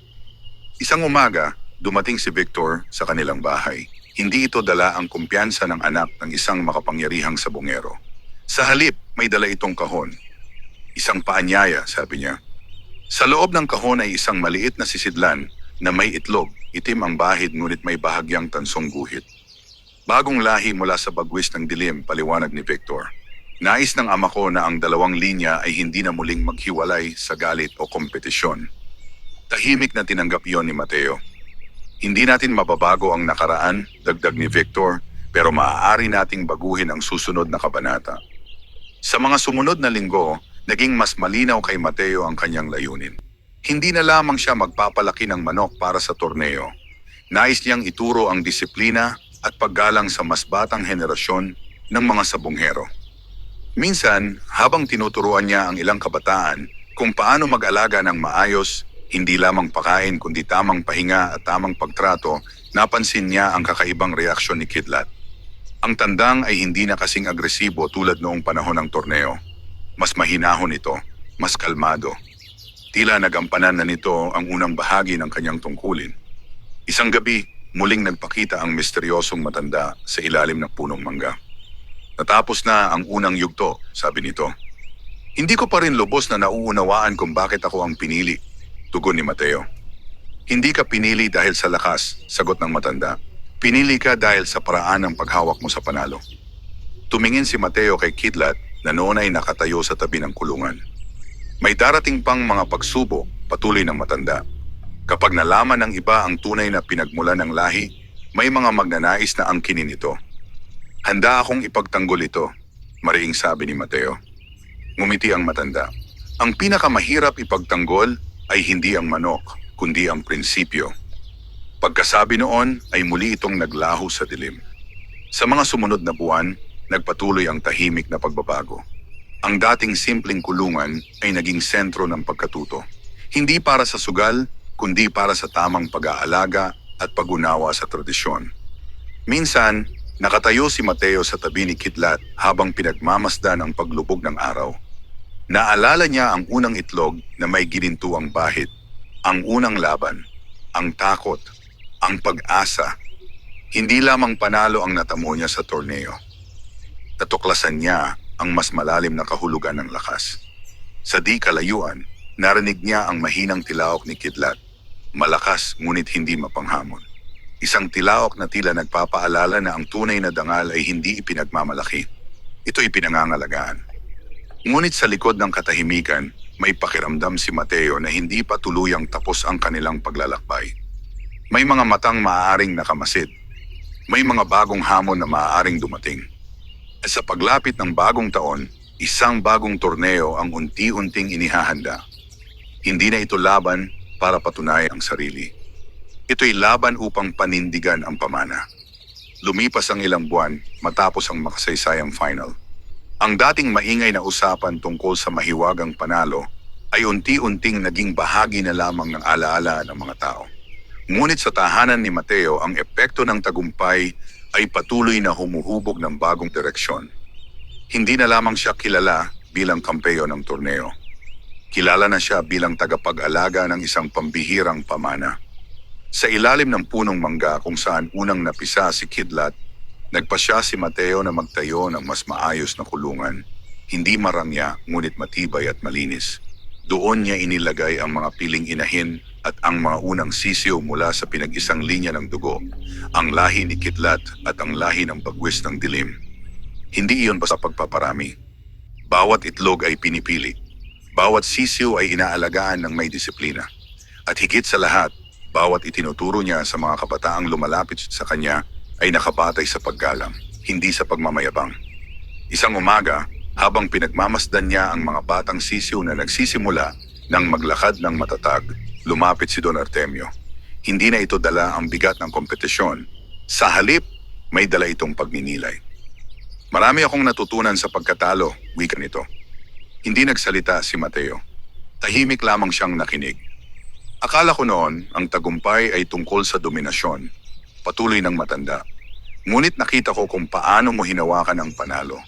Isang umaga, dumating si Victor sa kanilang bahay. Hindi ito dala ang kumpiyansa ng anak ng isang makapangyarihang sabongero. Sa halip, may dala itong kahon. Isang paanyaya, sabi niya. Sa loob ng kahon ay isang maliit na sisidlan na may itlog, itim ang bahid ngunit may bahagyang tansong guhit. Bagong lahi mula sa bagwis ng dilim, paliwanag ni Victor. Nais ng ama ko na ang dalawang linya ay hindi na muling maghiwalay sa galit o kompetisyon. Tahimik na tinanggap iyon ni Mateo. Hindi natin mababago ang nakaraan, dagdag ni Victor, pero maaari nating baguhin ang susunod na kabanata. Sa mga sumunod na linggo, naging mas malinaw kay Mateo ang kanyang layunin. Hindi na lamang siya magpapalaki ng manok para sa torneo. Nais niyang ituro ang disiplina at paggalang sa mas batang henerasyon ng mga sabonghero. Minsan, habang tinuturuan niya ang ilang kabataan kung paano mag-alaga ng maayos, hindi lamang pakain kundi tamang pahinga at tamang pagtrato, napansin niya ang kakaibang reaksyon ni Kidlat. Ang tandang ay hindi na kasing agresibo tulad noong panahon ng torneo. Mas mahinahon ito, mas kalmado. Tila nagampanan na nito ang unang bahagi ng kanyang tungkulin. Isang gabi, muling nagpakita ang misteryosong matanda sa ilalim ng punong mangga. Natapos na ang unang yugto, sabi nito. Hindi ko pa rin lubos na nauunawaan kung bakit ako ang pinili, tugon ni Mateo. Hindi ka pinili dahil sa lakas, sagot ng matanda. Pinili ka dahil sa paraan ng paghawak mo sa panalo. Tumingin si Mateo kay Kidlat na noon ay nakatayo sa tabi ng kulungan. May darating pang mga pagsubok, patuloy ng matanda. Kapag nalaman ng iba ang tunay na pinagmulan ng lahi, may mga magnanais na angkinin ito. Handa akong ipagtanggol ito, mariing sabi ni Mateo. Ngumiti ang matanda. Ang pinakamahirap ipagtanggol ay hindi ang manok, kundi ang prinsipyo. Pagkasabi noon ay muli itong naglaho sa dilim. Sa mga sumunod na buwan, nagpatuloy ang tahimik na pagbabago. Ang dating simpleng kulungan ay naging sentro ng pagkatuto. Hindi para sa sugal, kundi para sa tamang pag-aalaga at pag-unawa sa tradisyon. Minsan, nakatayo si Mateo sa tabi ni Kidlat habang pinagmamasdan ang paglubog ng araw. Naalala niya ang unang itlog na may ginintuang bahid, ang unang laban, ang takot, ang pag-asa. Hindi lamang panalo ang natamo niya sa torneo. Natuklasan niya ang mas malalim na kahulugan ng lakas. Sa di kalayuan, narinig niya ang mahinang tilaok ni Kidlat. Malakas ngunit hindi mapanghamon. Isang tilaok na tila nagpapaalala na ang tunay na dangal ay hindi ipinagmamalaki. Ito'y pinangangalagaan. Ngunit sa likod ng katahimikan, may pakiramdam si Mateo na hindi pa tuluyang tapos ang kanilang paglalakbay. May mga matang maaaring nakamasid. May mga bagong hamon na maaaring dumating. At sa paglapit ng bagong taon, isang bagong torneo ang unti-unting inihahanda. Hindi na ito laban para patunayan ang sarili. Ito'y laban upang panindigan ang pamana. Lumipas ang ilang buwan matapos ang makasaysayang final. Ang dating maingay na usapan tungkol sa mahiwagang panalo ay unti-unting naging bahagi na lamang ng alaala ng mga tao. Ngunit sa tahanan ni Mateo, ang epekto ng tagumpay ay patuloy na humuhubog ng bagong direksyon. Hindi na lamang siya kilala bilang kampeyo ng torneo. Kilala na siya bilang tagapag-alaga ng isang pambihirang pamana. Sa ilalim ng punong mangga kung saan unang napisa si Kidlat, nagpasya si Mateo na magtayo ng mas maayos na kulungan. Hindi marangya ngunit matibay at malinis. Doon niya inilagay ang mga piling inahin at ang mga unang sisiw mula sa pinag-isang linya ng dugo, ang lahi ni Kidlat at ang lahi ng bagwis ng dilim. Hindi iyon basta pagpaparami. Bawat itlog ay pinipili. Bawat sisiw ay inaalagaan ng may disiplina. At higit sa lahat, bawat itinuturo niya sa mga kabataang lumalapit sa kanya ay nakabatay sa paggalang, hindi sa pagmamayabang. Isang umaga, habang pinagmamasdan niya ang mga batang sisiw na nagsisimula ng maglakad ng matatag, lumapit si Don Artemio. Hindi na ito dala ang bigat ng kompetisyon. Sa halip, may dala itong pagninilay. Marami akong natutunan sa pagkatalo, wika nito. Hindi nagsalita si Mateo. Tahimik lamang siyang nakinig. Akala ko noon ang tagumpay ay tungkol sa dominasyon, patuloy ng matanda. Ngunit nakita ko kung paano mo hinawakan ang panalo.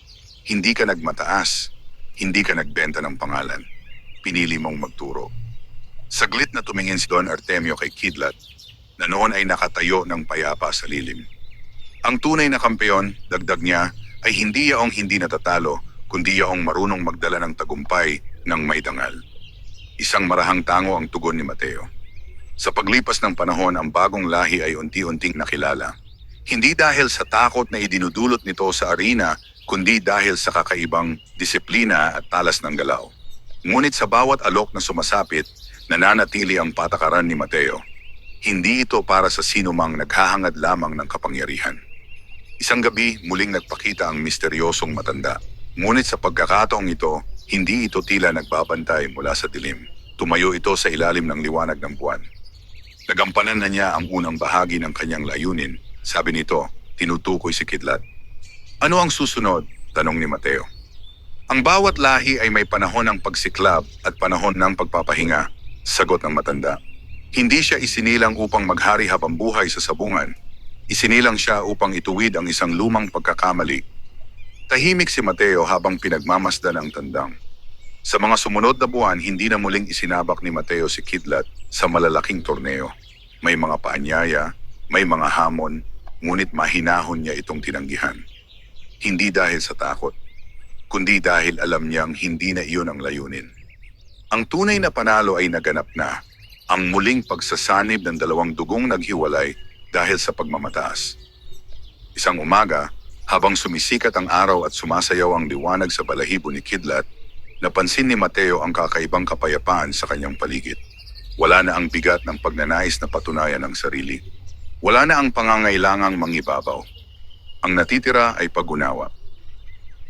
Hindi ka nagmataas, hindi ka nagbenta ng pangalan. Pinili mong magturo. Saglit na tumingin si Don Artemio kay Kidlat na noon ay nakatayo ng payapa sa lilim. Ang tunay na kampeon, dagdag niya, ay hindi yaong hindi natatalo, kundi yaong marunong magdala ng tagumpay ng may dangal. Isang marahang tango ang tugon ni Mateo. Sa paglipas ng panahon, ang bagong lahi ay unti-unting nakilala. Hindi dahil sa takot na idinudulot nito sa arena, kundi dahil sa kakaibang disiplina at talas ng galaw. Ngunit sa bawat alok na sumasapit, nananatili ang patakaran ni Mateo. Hindi ito para sa sinumang naghahangad lamang ng kapangyarihan. Isang gabi, muling nagpakita ang misteryosong matanda. Ngunit sa pagkakataong ito, hindi ito tila nagbabantay mula sa dilim. Tumayo ito sa ilalim ng liwanag ng buwan. Nagampanan na niya ang unang bahagi ng kanyang layunin. Sabi nito, tinutukoy si Kidlat. Ano ang susunod? Tanong ni Mateo. Ang bawat lahi ay may panahon ng pagsiklab at panahon ng pagpapahinga. Sagot ng matanda. Hindi siya isinilang upang maghari habang buhay sa sabungan. Isinilang siya upang ituwid ang isang lumang pagkakamali. Tahimik si Mateo habang pinagmamasdan ang tandang. Sa mga sumunod na buwan, hindi na muling isinabak ni Mateo si Kidlat sa malalaking torneo. May mga paanyaya, may mga hamon, ngunit mahinahon niya itong tinanggihan. Hindi dahil sa takot, kundi dahil alam niyang hindi na iyon ang layunin. Ang tunay na panalo ay naganap na, ang muling pagsasanib ng dalawang dugong naghiwalay dahil sa pagmamataas. Isang umaga, habang sumisikat ang araw at sumasayaw ang liwanag sa balahibo ni Kidlat, napansin ni Mateo ang kakaibang kapayapaan sa kanyang paligid. Wala na ang bigat ng pagnanais na patunayan ang sarili. Wala na ang pangangailangang mangibabaw. Ang natitira ay pag-unawa.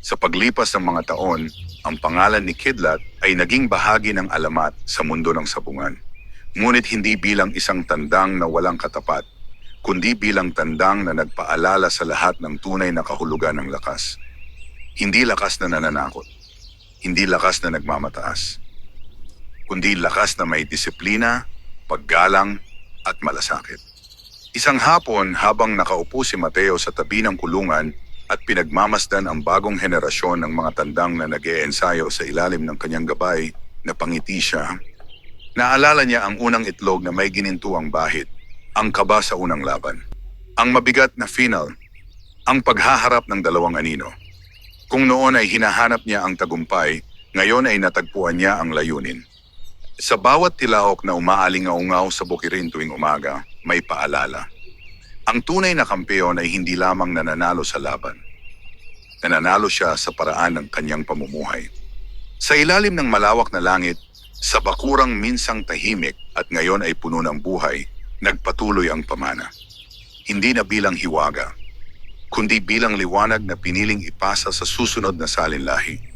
Sa paglipas ng mga taon, ang pangalan ni Kidlat ay naging bahagi ng alamat sa mundo ng sabungan. Ngunit hindi bilang isang tandang na walang katapat, kundi bilang tandang na nagpaalala sa lahat ng tunay na kahulugan ng lakas. Hindi lakas na nananakot, hindi lakas na nagmamataas, kundi lakas na may disiplina, paggalang at malasakit. Isang hapon habang nakaupo si Mateo sa tabi ng kulungan at pinagmamasdan ang bagong henerasyon ng mga tandang na nag-iensayo sa ilalim ng kanyang gabay, napangiti siya. Naalala niya ang unang itlog na may ginintuang bahid, ang kaba sa unang laban, ang mabigat na final, ang paghaharap ng dalawang anino. Kung noon ay hinahanap niya ang tagumpay, ngayon ay natagpuan niya ang layunin. Sa bawat tilaok na umaalingaungaw sa bukirin tuwing umaga, may paalala. Ang tunay na kampeon ay hindi lamang nananalo sa laban. Nananalo siya sa paraan ng kanyang pamumuhay. Sa ilalim ng malawak na langit, sa bakurang minsang tahimik at ngayon ay puno ng buhay, nagpatuloy ang pamana. Hindi na bilang hiwaga, kundi bilang liwanag na piniling ipasa sa susunod na salinlahi.